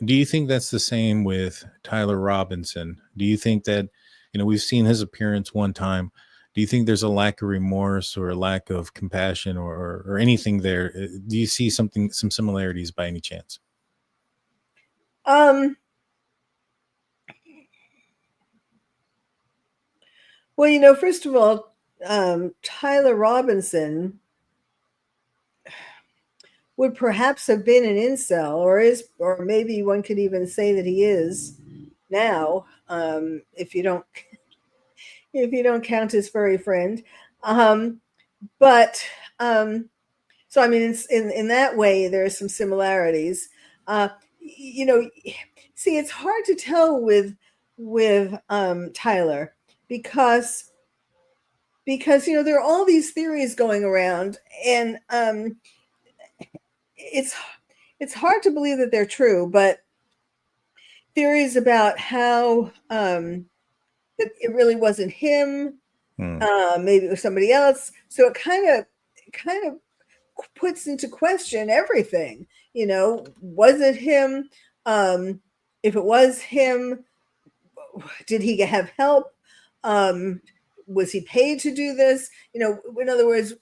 Do you think that's the same with Tyler Robinson? Do you think that, we've seen his appearance one time. Do you think there's a lack of remorse or a lack of compassion or anything there? Do you see some similarities by any chance? Well, first of all, Tyler Robinson would perhaps have been an incel, or maybe one could even say that he is now, if you don't count his furry friend. So in that way, there are some similarities. See, it's hard to tell with Tyler, because there are all these theories going around, and it's hard to believe that they're true, but theories about how that it really wasn't him, maybe it was somebody else. So it kind of puts into question everything. Was it him? If it was him, did he have help? Was he paid to do this? In other words,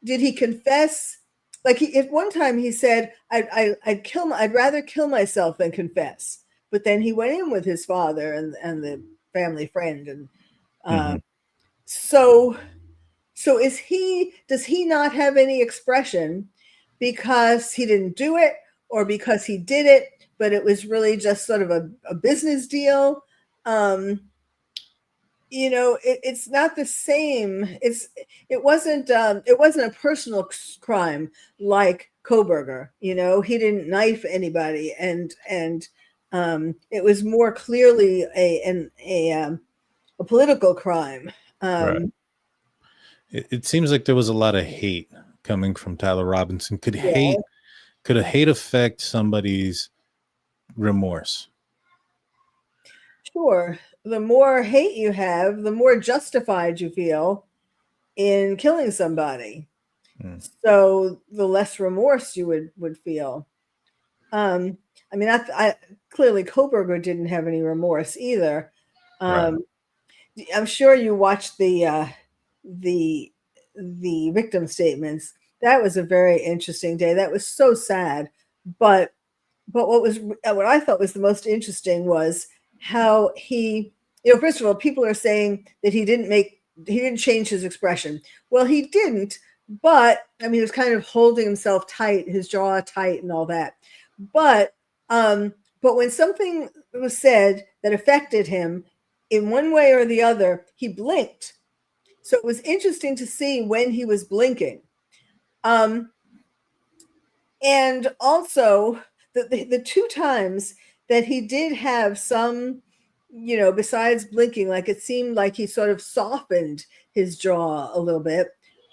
did he confess? Like, at one time he said, I'd rather kill myself than confess. But then he went in with his father and the family friend, and so does he not have any expression because he didn't do it, or because he did it, but it was really just sort of a business deal? It's not the same. It wasn't a personal crime like Kohberger. He didn't knife anybody, and it was more clearly a political crime. Right. It seems like there was a lot of hate coming from Tyler Robinson. Could a hate affect somebody's remorse? Sure. The more hate you have, the more justified you feel in killing somebody. So the less remorse you would feel. Clearly Kohberger didn't have any remorse either. Right. I'm sure you watched the victim statements. That was a very interesting day. That was so sad. But what I thought was the most interesting was how he, first of all, people are saying that he didn't change his expression. Well, he didn't, but he was kind of holding himself tight, his jaw tight and all that. But but when something was said that affected him in one way or the other, he blinked. So it was interesting to see when he was blinking. And also the two times that he did have some, besides blinking, like it seemed like he sort of softened his jaw a little bit,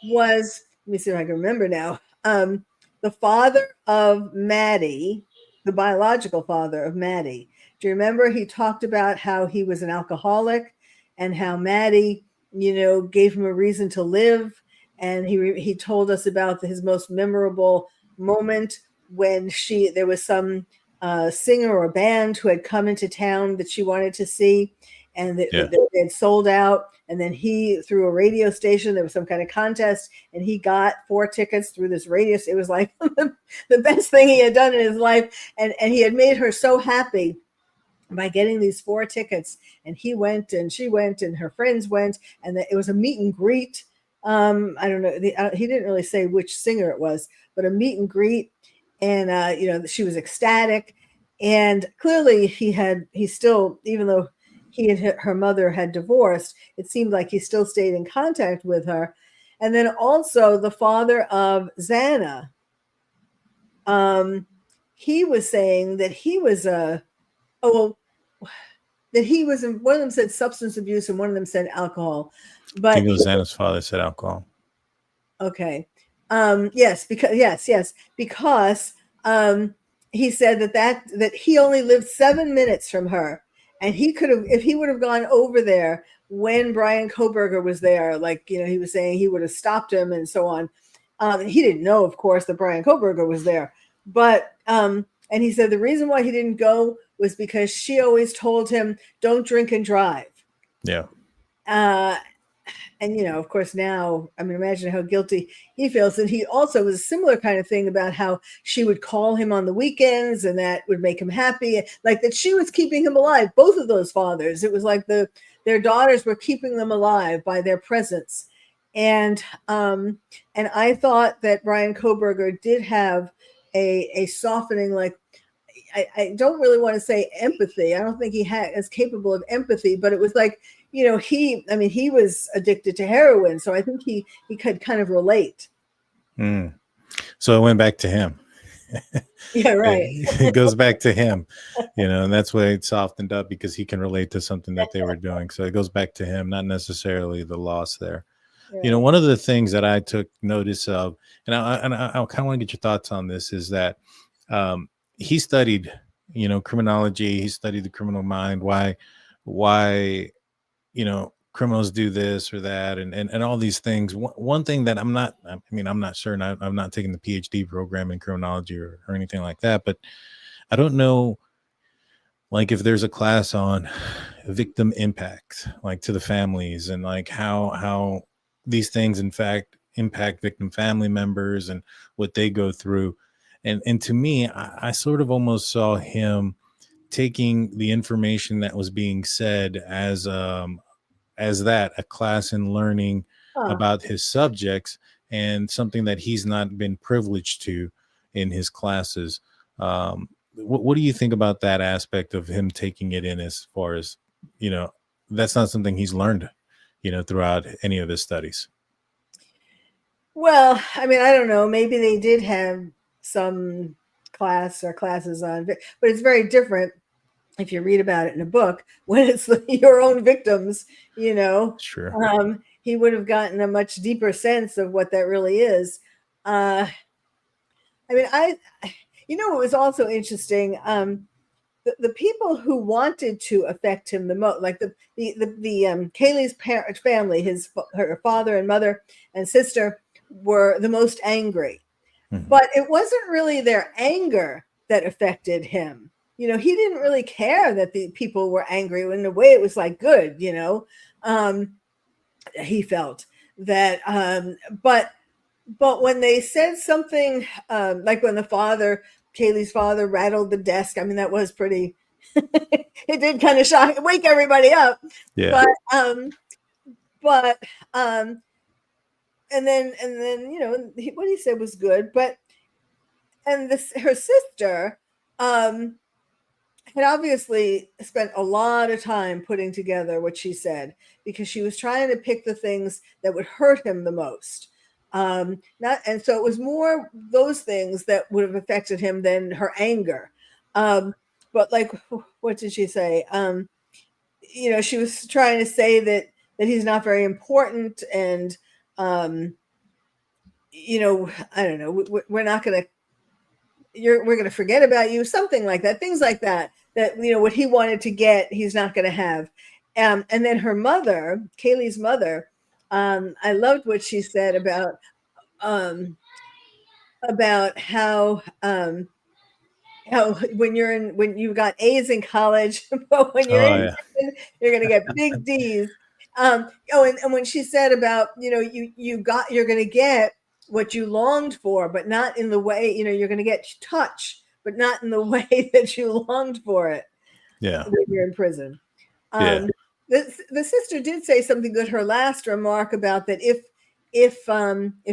was, let me see if I can remember now, the father of Maddie, the biological father of Maddie. Do you remember he talked about how he was an alcoholic and how Maddie, gave him a reason to live? And he told us about his most memorable moment when there was some singer or band who had come into town that she wanted to see, and they had sold out. And then he, through a radio station, there was some kind of contest, and he got 4 tickets through this radio. It was like the best thing he had done in his life. And he had made her so happy by getting these 4 tickets. And he went and she went and her friends went. And it was a meet and greet. I don't know. He didn't really say which singer it was, but a meet and greet. And, she was ecstatic. And clearly he still, even though her mother had divorced, it seemed like he still stayed in contact with her. And then also the father of Xana, he was saying that he was one of them said substance abuse and one of them said alcohol. But I think it was Xana's father said alcohol. Okay. Yes, because he said that he only lived 7 minutes from her. And he could have, if he would have gone over there when Brian Kohberger was there, like, he was saying he would have stopped him and so on. He didn't know, of course, that Brian Kohberger was there. But, and he said the reason why he didn't go was because she always told him, don't drink and drive. Yeah. And, of course, now, imagine how guilty he feels. And he also was a similar kind of thing about how she would call him on the weekends and that would make him happy. Like that she was keeping him alive. Both of those fathers. It was like their daughters were keeping them alive by their presence. And I thought that Brian Kohberger did have a softening, like, I don't really want to say empathy. I don't think he is capable of empathy, but it was like, he was addicted to heroin. So I think he could kind of relate. So it went back to him. Yeah, right. It goes back to him, and that's why it softened up, because he can relate to something that they were doing. So it goes back to him, not necessarily the loss there. Yeah. One of the things that I took notice of, and I kind of want to get your thoughts on this, is that he studied, criminology. He studied the criminal mind, why criminals do this or that, and all these things. One thing that I'm not sure, and I'm not taking the PhD program in criminology or anything like that, but I don't know, like, if there's a class on victim impact, like to the families, and like how these things in fact impact victim family members and what they go through. And to me, I sort of almost saw him taking the information that was being said as a class in learning about his subjects, and something that he's not been privileged to in his classes. What do you think about that aspect of him taking it in, as far as, that's not something he's learned, throughout any of his studies? Well, I don't know. Maybe they did have some class or classes on, but it's very different if you read about it in a book when it's your own victims, Sure. He would have gotten a much deeper sense of what that really is. It was also interesting. The people who wanted to affect him the most, like the Kaylee's family, her father and mother and sister, were the most angry. Mm-hmm. But it wasn't really their anger that affected him. He didn't really care that the people were angry. In a way, it was like good, he felt that. But when they said something, like when Kaylee's father rattled the desk, that was pretty, it did kind of wake everybody up. Yeah. But and then, what he said was good, her sister, had obviously spent a lot of time putting together what she said, because she was trying to pick the things that would hurt him the most. And so it was more those things that would have affected him than her anger. But like, what did she say? She was trying to say that he's not very important, and I don't know, we're not going to, we're going to forget about you, something like that, things like that, what he wanted to get, he's not going to have. And then her mother, Kaylee's mother, I loved what she said about how when you got A's in college, but when you're in prison, you're going to get big D's. And when she said about, you're going to get what you longed for, but not in the way, you're going to get touch, but not in the way that you longed for it. Yeah. When you're in prison. The sister did say something good, her last remark, about that if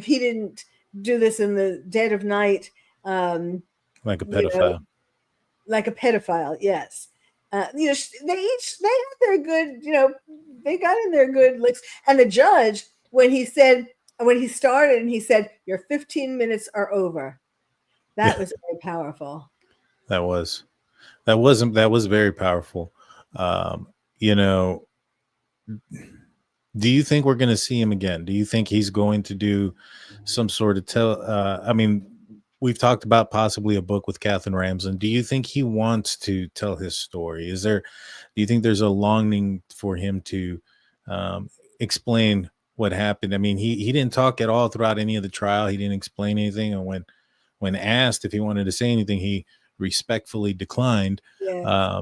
he didn't do this in the dead of night, like a pedophile. Like a pedophile, yes. They had their good, they got in their good licks. And the judge, when he started and he said, "Your 15 minutes are over," that was very powerful. That was very powerful. Do you think we're going to see him again? Do you think he's going to do some sort of we've talked about possibly a book with Katherine Ramsden. Do you think he wants to tell his story? Do you think there's a longing for him to explain what happened? I mean, he didn't talk at all throughout any of the trial. He didn't explain anything. And when asked if he wanted to say anything, he respectfully declined. Yeah.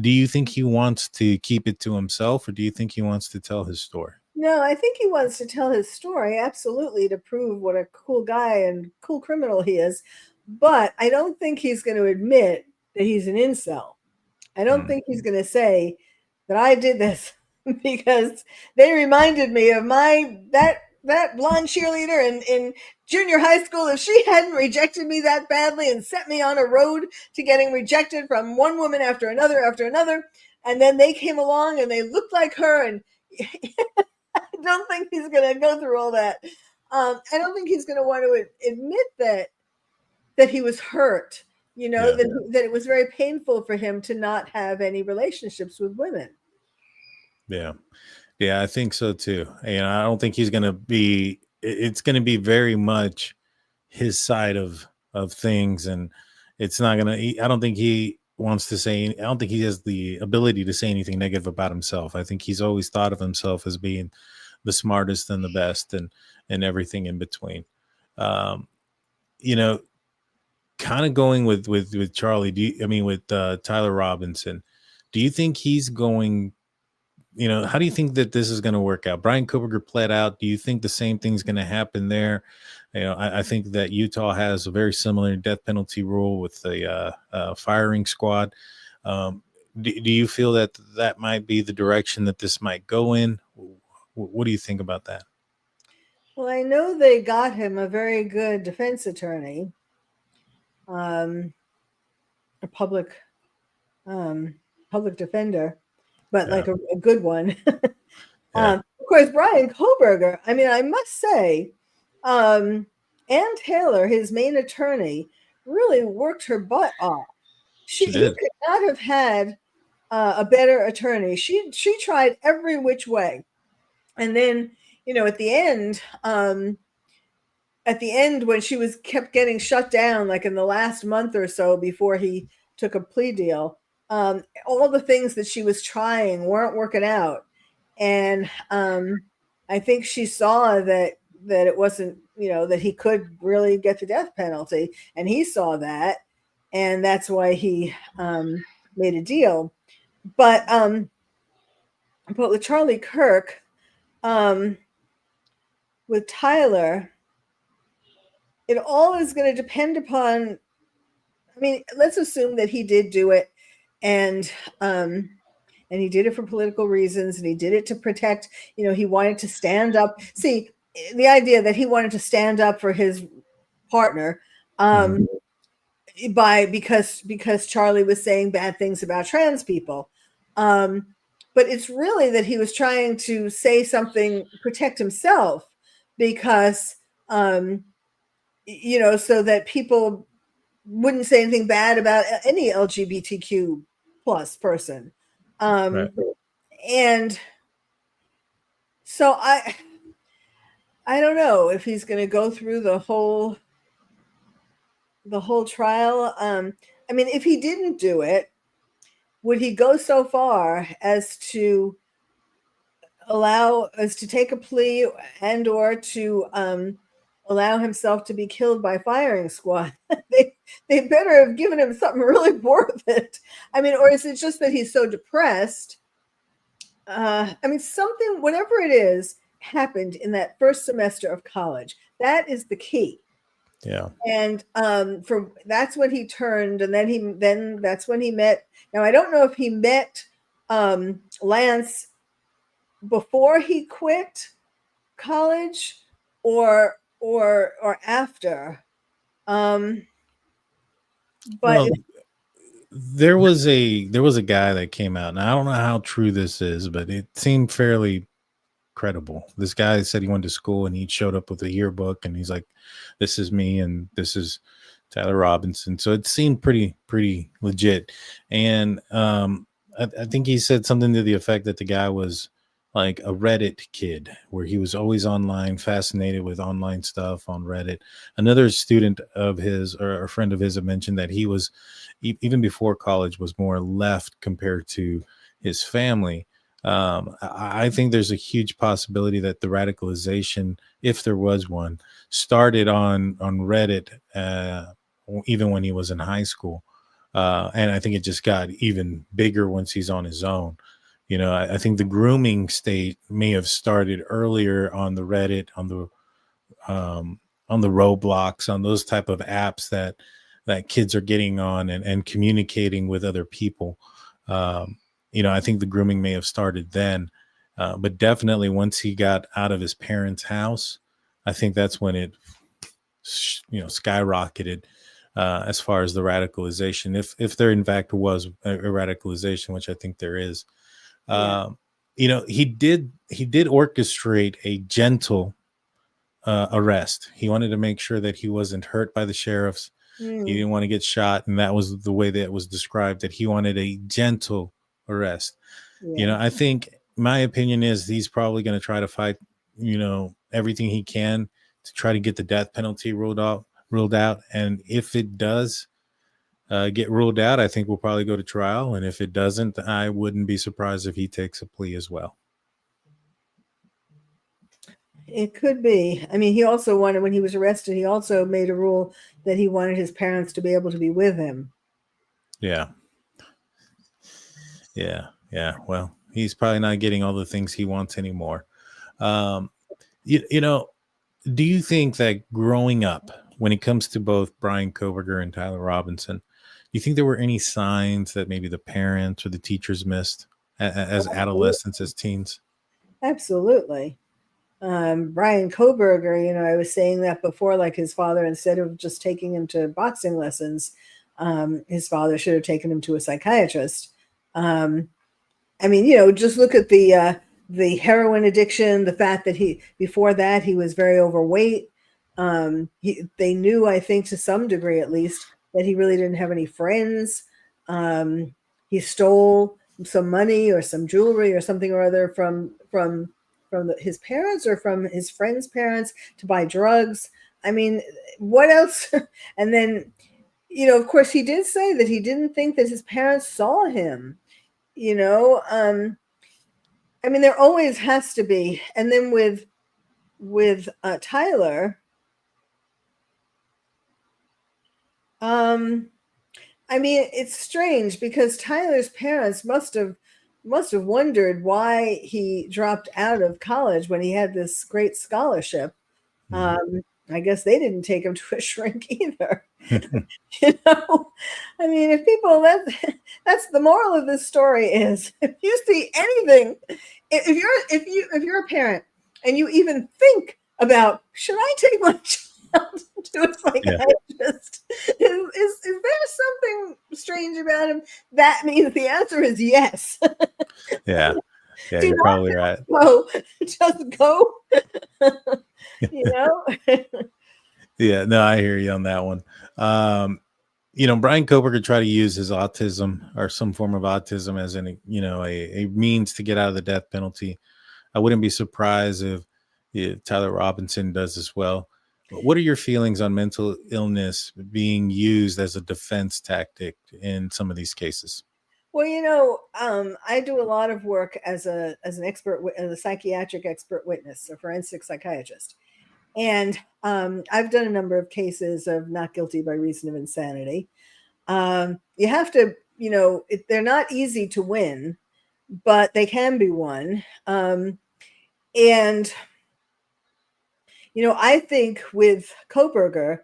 Do you think he wants to keep it to himself, or do you think he wants to tell his story? No, I think he wants to tell his story, absolutely, to prove what a cool guy and cool criminal he is. But I don't think he's going to admit that he's an incel. I don't think he's going to say that I did this because they reminded me of that blonde cheerleader in junior high school. If she hadn't rejected me that badly and set me on a road to getting rejected from one woman after another, and then they came along and they looked like her, and I don't think he's going to go through all that. I don't think he's going to want to admit that he was hurt, that it was very painful for him to not have any relationships with women. Yeah, I think so too. And I don't think he's going to be, it's going to be very much his side of things. And it's not going to, I don't think he wants to say, I don't think he has the ability to say anything negative about himself. I think he's always thought of himself as being the smartest and the best and everything in between. Kind of going with Charlie, with Tyler Robinson, do you think he's going, how do you think that this is going to work out? Brian Kohberger pled out. Do you think the same thing's going to happen there? I think that Utah has a very similar death penalty rule with the firing squad. Do you feel that might be the direction that this might go in? What do you think about that? Well, I know they got him a very good defense attorney, a public defender, but like a good one. Of course, Bryan Kohberger, I must say, Ann Taylor, his main attorney, really worked her butt off. He could not have had a better attorney. She tried every which way. And then, at the end, when she kept getting shut down, like in the last month or so before he took a plea deal, all the things that she was trying weren't working out. And I think she saw that it wasn't, that he could really get the death penalty. And he saw that. And that's why he made a deal. But with Charlie Kirk, with Tyler, it all is going to depend upon, let's assume that he did do it, and he did it for political reasons, and he did it to protect, he wanted to stand up. See, the idea that he wanted to stand up for his partner, because Charlie was saying bad things about trans people. But it's really that he was trying to say something, protect himself, because, so that people wouldn't say anything bad about any LGBTQ plus person. Right. And so I don't know if he's going to go through the whole trial. I mean, if he didn't do it, would he go so far as to take a plea and or to allow himself to be killed by firing squad? they better have given him something really worth it. I mean, or is it just that he's so depressed? I mean, something, whatever it is, happened in that first semester of college. That is the key. Yeah. And that's when he turned, and then that's when he met. Now, I don't know if he met Lance before he quit college or after. But well, there was a guy that came out, and I don't know how true this is, but it seemed fairly credible. This guy said he went to school and he showed up with a yearbook, and he's like, "This is me, and this is Tyler Robinson." So it seemed pretty legit. And I think he said something to the effect that the guy was like a Reddit kid, where he was always online, fascinated with online stuff on Reddit. Another student of his, or a friend of his, had mentioned that he was, even before college, was more left compared to his family. I think there's a huge possibility that the radicalization, if there was one, started on Reddit, even when he was in high school. And I think it just got even bigger once he's on his own. I think the grooming state may have started earlier on the Reddit, on the Roblox, on those type of apps that kids are getting on and communicating with other people. I think the grooming may have started then, but definitely once he got out of his parents' house, I think that's when it, skyrocketed as far as the radicalization. If there in fact was a radicalization, which I think there is. Yeah. He did orchestrate a gentle arrest. He wanted to make sure that he wasn't hurt by the sheriffs. He didn't want to get shot, and that was the way that it was described, that he wanted a gentle arrest. Yeah. I think my opinion is he's probably going to try to fight, everything he can to try to get the death penalty ruled out. And if it does get ruled out, I think we'll probably go to trial. And if it doesn't, I wouldn't be surprised if he takes a plea as well. It could be. I mean, he also wanted, when he was arrested, he also made a rule that he wanted his parents to be able to be with him. Yeah. Well, he's probably not getting all the things he wants anymore. Do you think that growing up, when it comes to both Bryan Kohberger and Tyler Robinson, do you think there were any signs that maybe the parents or the teachers missed as adolescents, as teens? Absolutely. Bryan Kohberger, I was saying that before, like his father, instead of just taking him to boxing lessons, his father should have taken him to a psychiatrist. Just look at the heroin addiction, the fact that before that he was very overweight. They knew, I think, to some degree at least, that he really didn't have any friends. He stole some money or some jewelry or something or other from his parents or from his friends' parents to buy drugs. I mean, what else? And then, of course, he did say that he didn't think that his parents saw him. There always has to be. And then with Tyler, it's strange because Tyler's parents must have wondered why he dropped out of college when he had this great scholarship. I guess they didn't take him to a shrink either. If people, that's the moral of this story is, if you see anything, if you're a parent and you even think about, should I take my child to a psychiatrist, is something strange about him? That means the answer is yes. Yeah. Yeah, you're probably right. Go, just go. You know? Yeah, no, I hear you on that one. Brian Kohberger tried to use his autism or some form of autism as a means to get out of the death penalty. I wouldn't be surprised if Tyler Robinson does as well. What are your feelings on mental illness being used as a defense tactic in some of these cases? Well, I do a lot of work as an expert, as a psychiatric expert witness, a forensic psychiatrist. And I've done a number of cases of not guilty by reason of insanity. You have to, they're not easy to win, but they can be won. And, I think with Kohberger,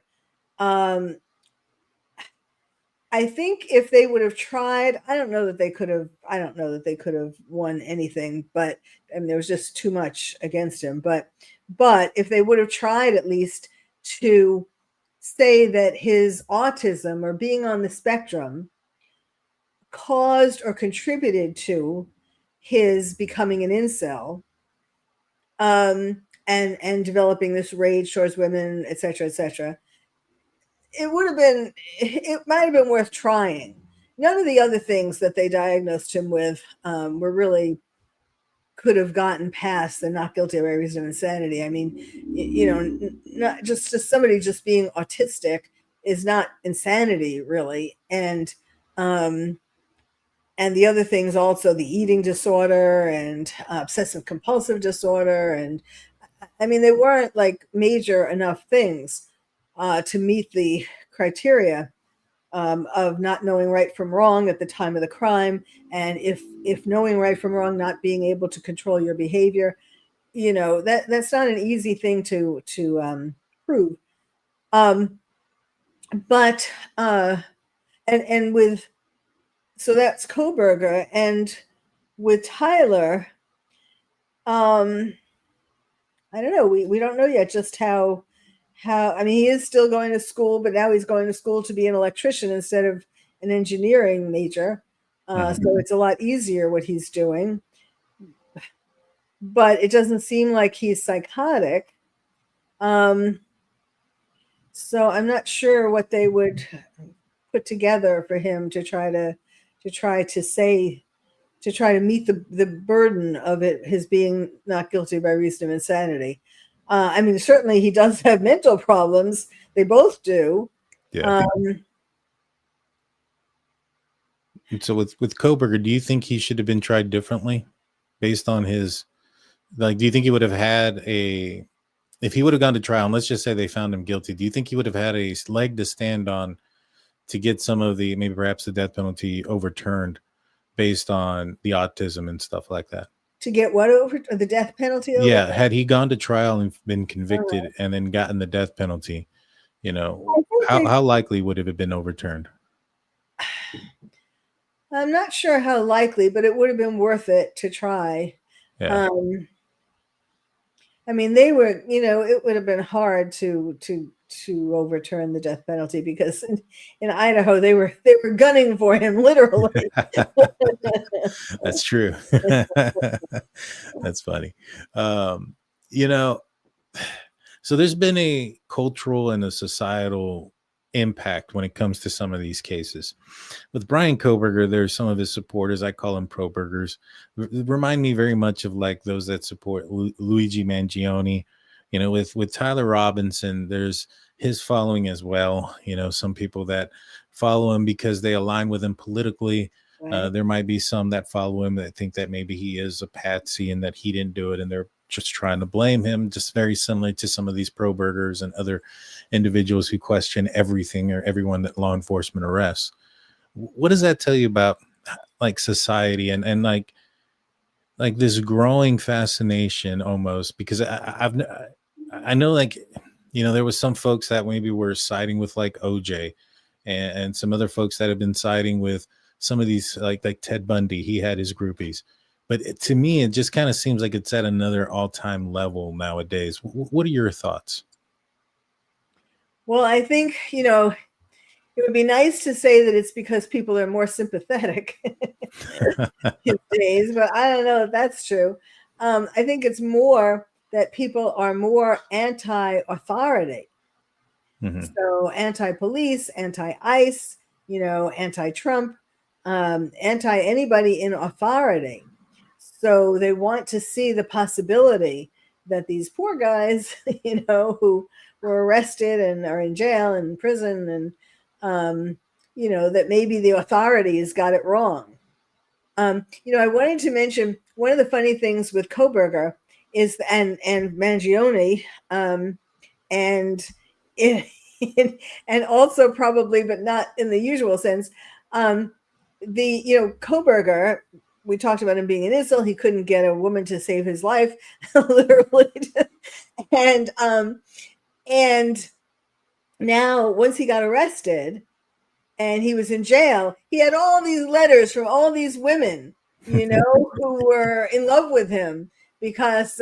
I think if they would have tried, I don't know that they could have won anything, but there was just too much against him. But if they would have tried at least to say that his autism or being on the spectrum caused or contributed to his becoming an incel, and developing this rage towards women, et cetera, it might have been worth trying. None of the other things that they diagnosed him with were really could have gotten past the not guilty by reason of insanity. I mean, not just somebody just being autistic is not insanity, really. And the other things also, the eating disorder and obsessive compulsive disorder. And I mean, they weren't like major enough things to meet the criteria of not knowing right from wrong at the time of the crime, and if knowing right from wrong, not being able to control your behavior, that's not an easy thing to prove. But so that's Kohberger, and with Tyler, I don't know. We don't know yet just how. I mean, he is still going to school, but now he's going to school to be an electrician instead of an engineering major. So it's a lot easier what he's doing. But it doesn't seem like he's psychotic. So I'm not sure what they would put together for him to try to meet the burden of it, his being not guilty by reason of insanity. I mean, certainly he does have mental problems. They both do. Yeah. And so with Kohberger, do you think he should have been tried differently based on his, do you think he would have had if he would have gone to trial, and let's just say they found him guilty, do you think he would have had a leg to stand on to get some of maybe perhaps the death penalty overturned based on the autism and stuff like that? To get what over the death penalty? Yeah, had he gone to trial and been convicted and then gotten the death penalty, how likely would it have been overturned? I'm not sure how likely, but it would have been worth it to try. Yeah. I mean, they were, it would have been hard to overturn the death penalty because in Idaho they were gunning for him literally. That's true. That's funny. So there's been a cultural and a societal impact when it comes to some of these cases. With Bryan Kohberger, there's some of his supporters, I call them pro-burgers, remind me very much of like those that support Luigi Mangione. With Tyler Robinson, there's his following as well. Some people that follow him because they align with him politically. Right. There might be some that follow him that think that maybe he is a patsy and that he didn't do it, and they're just trying to blame him, just very similar to some of these pro-burgers and other individuals who question everything or everyone that law enforcement arrests. What does that tell you about like society and like this growing fascination almost? Because I know, like, there was some folks that maybe were siding with like OJ and some other folks that have been siding with some of these like Ted Bundy. He had his groupies. But to me, it just kind of seems like it's at another all-time level nowadays. What are your thoughts? Well, I think, It would be nice to say that it's because people are more sympathetic these days, but I don't know if that's true. I think it's more that people are more anti-authority. So anti-police, anti-ICE, anti-Trump, anti-anybody in authority. So they want to see the possibility that these poor guys, who were arrested and are in jail and in prison, and that maybe the authorities got it wrong. I wanted to mention one of the funny things with Kohberger is and Mangione, and and also probably, but not in the usual sense, Kohberger. We talked about him being an incel. He couldn't get a woman to save his life, literally, and now once he got arrested and he was in jail, he had all these letters from all these women, who were in love with him because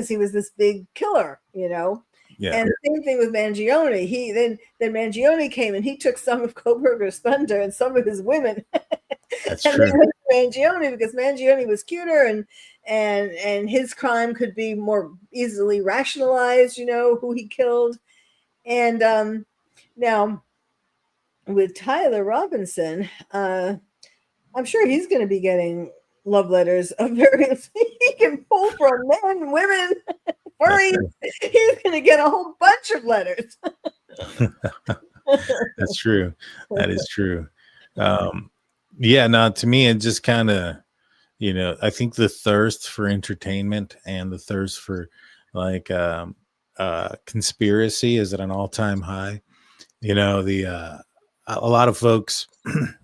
he was this big killer, Yeah. And the same thing with Mangione. Then Mangione came and he took some of Kohberger's thunder and some of his women. That's and true. they went to Mangione because Mangione was cuter and his crime could be more easily rationalized, who he killed. And now with Tyler Robinson, I'm sure he's going to be getting love letters of various. He can pull from men, women, furries. He's going to get a whole bunch of letters. That's true. That is true. To me, it just kind of, I think the thirst for entertainment and the thirst for conspiracy is at an all-time high. A lot of folks,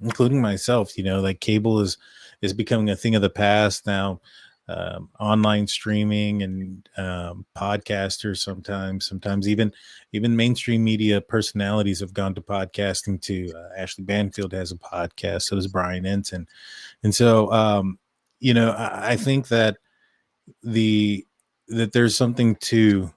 including myself, cable is becoming a thing of the past now. Online streaming and podcasters sometimes even mainstream media personalities have gone to podcasting too. Ashley Banfield has a podcast, so does Brian Enton. And so I think that that there's something to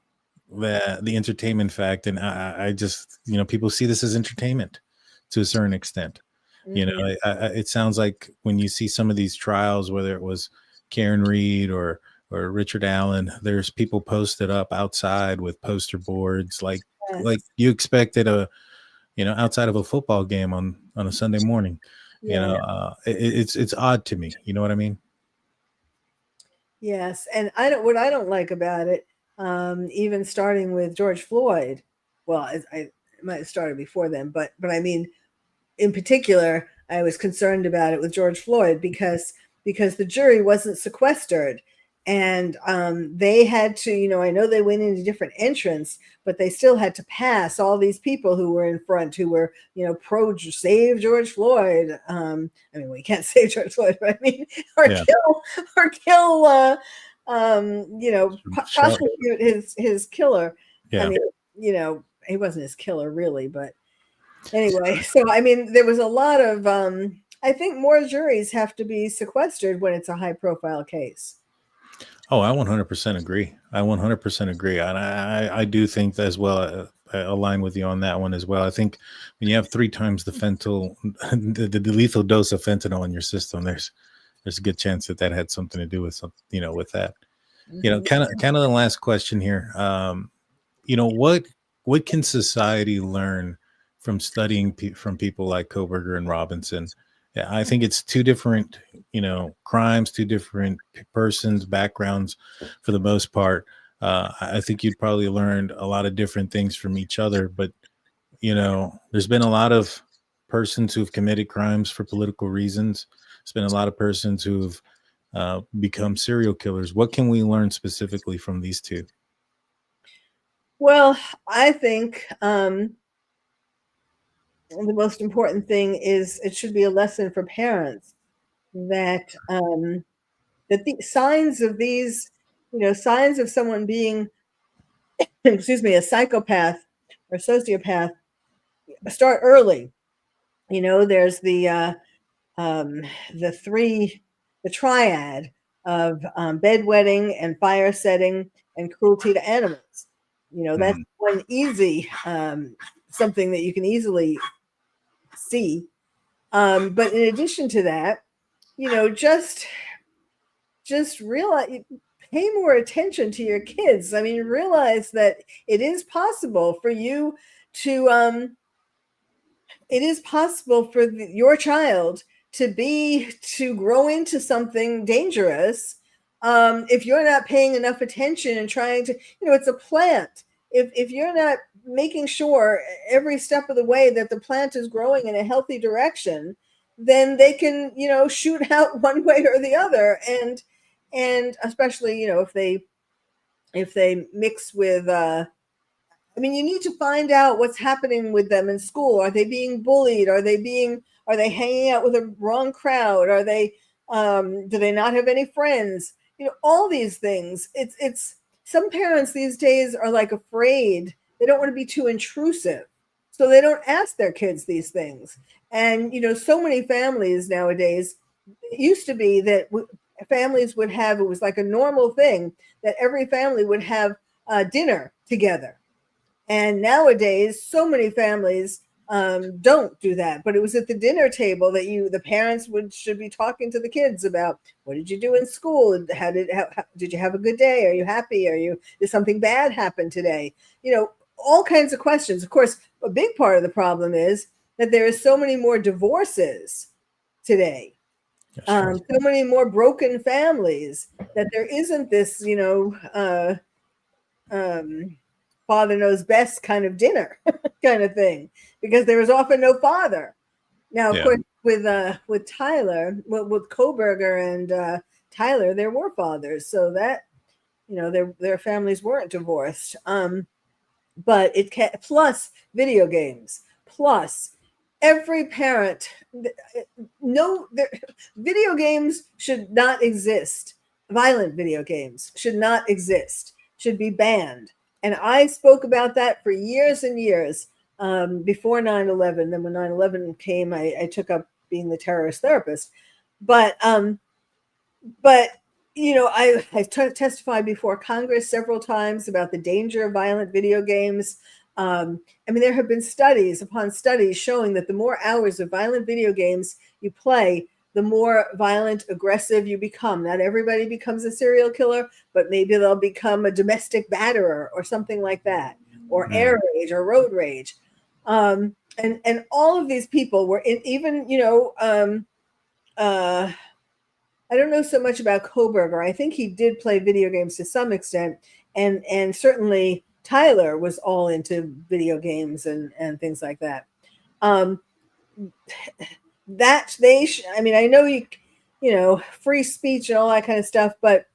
the entertainment fact, and I just people see this as entertainment to a certain extent. It sounds like when you see some of these trials, whether it was Karen Reed or Richard Allen, there's people posted up outside with poster boards like you expected outside of a football game on a Sunday morning. It's odd to me. You know what I mean? Yes, and what I don't like about it, even starting with George Floyd. Well, I might have started before then, but I mean, in particular, I was concerned about it with George Floyd because the jury wasn't sequestered, and they had to, I know they went into different entrance, but they still had to pass all these people who were in front, who were, pro save George Floyd. I mean, we can't save George Floyd, but I mean, prosecute his killer. Yeah. I mean, he wasn't his killer really, but anyway, so I mean, there was a lot of I think more juries have to be sequestered when it's a high profile case. Oh, I 100% agree. And I do think as well. I align with you on that one as well. I think when you have 3 times the the lethal dose of fentanyl in your system, there's a good chance that had something to do with something, with that. Kind of the last question here. What can society learn from studying from people like Kohberger and Robinson? Yeah, I think it's 2 different, crimes, 2 different persons, backgrounds for the most part. I think you'd probably learned a lot of different things from each other, but, there's been a lot of persons who've committed crimes for political reasons. There's been a lot of persons who've become serial killers. What can we learn specifically from these 2? Well, I think the most important thing is it should be a lesson for parents that the signs of these, signs of someone being, a psychopath or sociopath start early. There's the triad of bedwetting and fire setting and cruelty to animals. That's one easy something that you can easily see. But in addition to that, just realize, pay more attention to your kids. I mean, realize that it is possible for you to, it is possible for your child to grow into something dangerous. If you're not paying enough attention and trying to, it's a plant. If you're not making sure every step of the way that the plant is growing in a healthy direction, then they can, shoot out one way or the other. And especially, if they mix with, you need to find out what's happening with them in school. Are they being bullied? Are they hanging out with a wrong crowd? Are they, do they not have any friends? All these things. It's some parents these days are like afraid. They don't want to be too intrusive. So they don't ask their kids these things. And, so many families nowadays, it used to be that families would have, it was like a normal thing that every family would have dinner together. And nowadays, so many families don't do that. But it was at the dinner table that the parents should be talking to the kids about, what did you do in school? How did you have a good day? Are you happy? Did something bad happen today? All kinds of questions. Of course, a big part of the problem is that there is so many more divorces today. So many more broken families that there isn't this, father knows best kind of dinner kind of thing, because there is often no father. Now, of course, with Tyler, with Kohberger and Tyler, there were fathers, so that their families weren't divorced. But plus video games, plus every parent. Video games should not exist. Violent video games should not exist. Should be banned. And I spoke about that for years and years before 9/11. Then when 9/11 came, I took up being the terrorist therapist. But I testified before Congress several times about the danger of violent video games. There have been studies upon studies showing that the more hours of violent video games you play, the more violent, aggressive you become. Not everybody becomes a serial killer, but maybe they'll become a domestic batterer or something like that, or air rage or road rage. And all of these people were I don't know so much about Kohberger. I think he did play video games to some extent, and certainly Tyler was all into video games and things like that. I know free speech and all that kind of stuff, but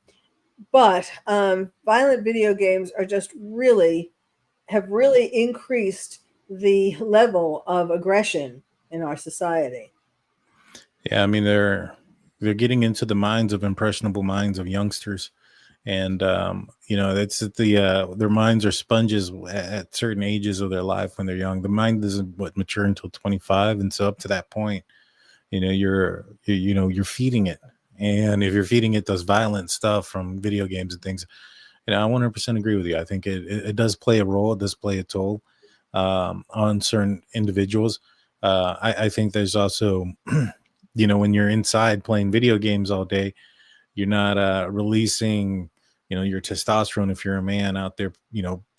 violent video games are just have really increased the level of aggression in our society. Yeah, they're getting into the minds of impressionable minds of youngsters, and that's their minds are sponges at certain ages of their life when they're young. The mind doesn't mature until 25, and so up to that point, you're feeding it, and if you're feeding it those violent stuff from video games and things, I 100% agree with you. I think it does play a role. It does play a toll on certain individuals. I think there's also when you're inside playing video games all day, you're not releasing your testosterone if you're a man out there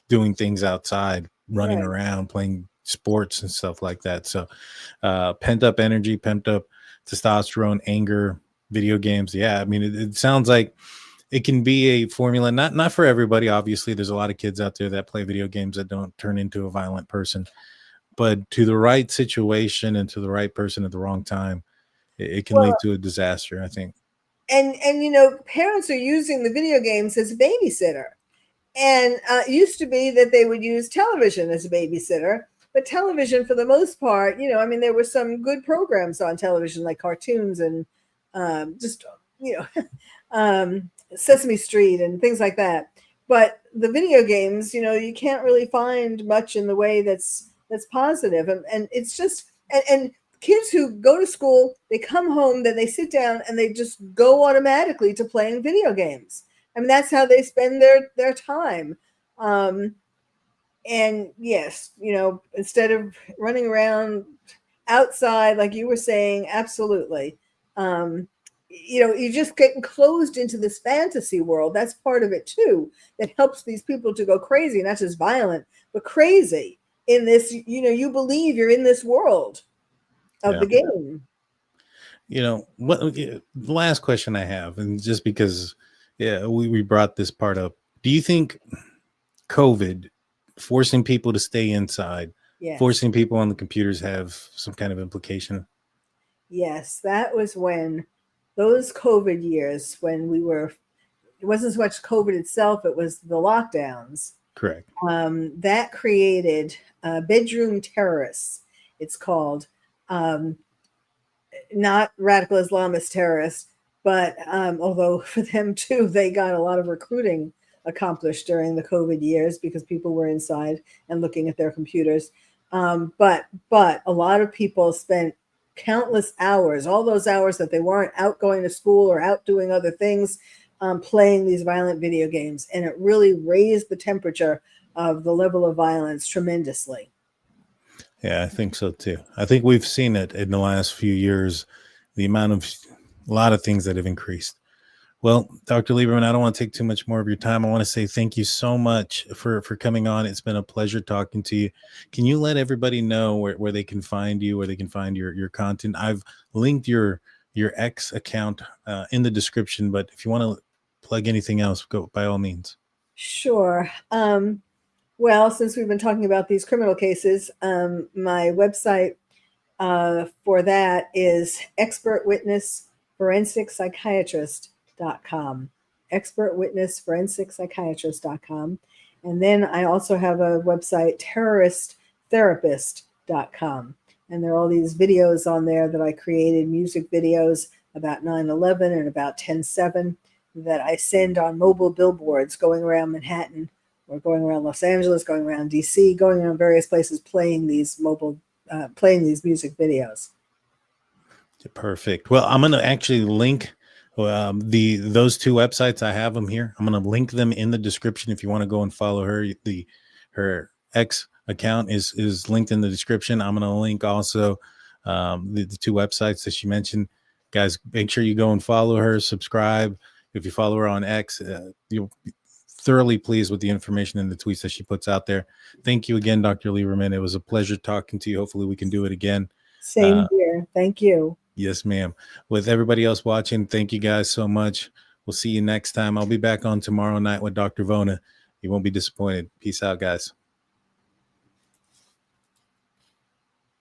doing things outside, running around, playing sports and stuff like that. So pent up energy, pent up testosterone, anger, video games. Yeah, it sounds like it can be a formula, not for everybody. Obviously, there's a lot of kids out there that play video games that don't turn into a violent person, but to the right situation and to the right person at the wrong time, it can lead to a disaster, I think. And parents are using the video games as a babysitter. And it used to be that they would use television as a babysitter. But television, for the most part, there were some good programs on television, like cartoons and Sesame Street and things like that. But the video games, you can't really find much in the way that's positive. And it's just, and kids who go to school, they come home, then they sit down and they just go automatically to playing video games. That's how they spend their time. And yes, instead of running around outside, like you were saying, absolutely. You just get enclosed into this fantasy world. That's part of it too. That helps these people to go crazy, not just violent, but crazy in this. You believe you're in this world of the game. What the last question I have, and just because, we brought this part up. Do you think COVID forcing people to stay inside, forcing people on the computers, have some kind of implication? Yes, that was when those COVID years, when it wasn't so much COVID itself, it was the lockdowns. Correct. That created bedroom terrorists, it's called. Not radical Islamist terrorists, but although for them too, they got a lot of recruiting accomplished during the COVID years because people were inside and looking at their computers. But a lot of people spent countless hours, all those hours that they weren't out going to school or out doing other things, playing these violent video games. And it really raised the temperature of the level of violence tremendously. Yeah, I think so too. I think we've seen it in the last few years, a lot of things that have increased. Well, Dr. Lieberman, I don't want to take too much more of your time. I want to say thank you so much for coming on. It's been a pleasure talking to you. Can you let everybody know where they can find you, where they can find your content? I've linked your X account in the description, but if you want to plug anything else, go by all means. Sure. Well, since we've been talking about these criminal cases, my website for that is expertwitnesspsychiatrist.com. expertwitnesspsychiatrist.com. And then I also have a website, terroristtherapist.com. And there are all these videos on there that I created, music videos about 9/11 and about 10/7 that I send on mobile billboards going around Manhattan, or going around Los Angeles, going around DC, going around various places, playing these music videos. Perfect. Well, I'm going to actually link those two websites. I have them here. I'm going to link them in the description if you want to go and follow her. Her X account is linked in the description. I'm going to link also the two websites that she mentioned. Guys, make sure you go and follow her, subscribe. If you follow her on X, you'll be thoroughly pleased with the information and the tweets that she puts out there. Thank you again, Dr. Lieberman. It was a pleasure talking to you. Hopefully we can do it again. Same here. Thank you. Yes, ma'am. With everybody else watching, thank you guys so much. We'll see you next time. I'll be back on tomorrow night with Dr. Vona. You won't be disappointed. Peace out, guys.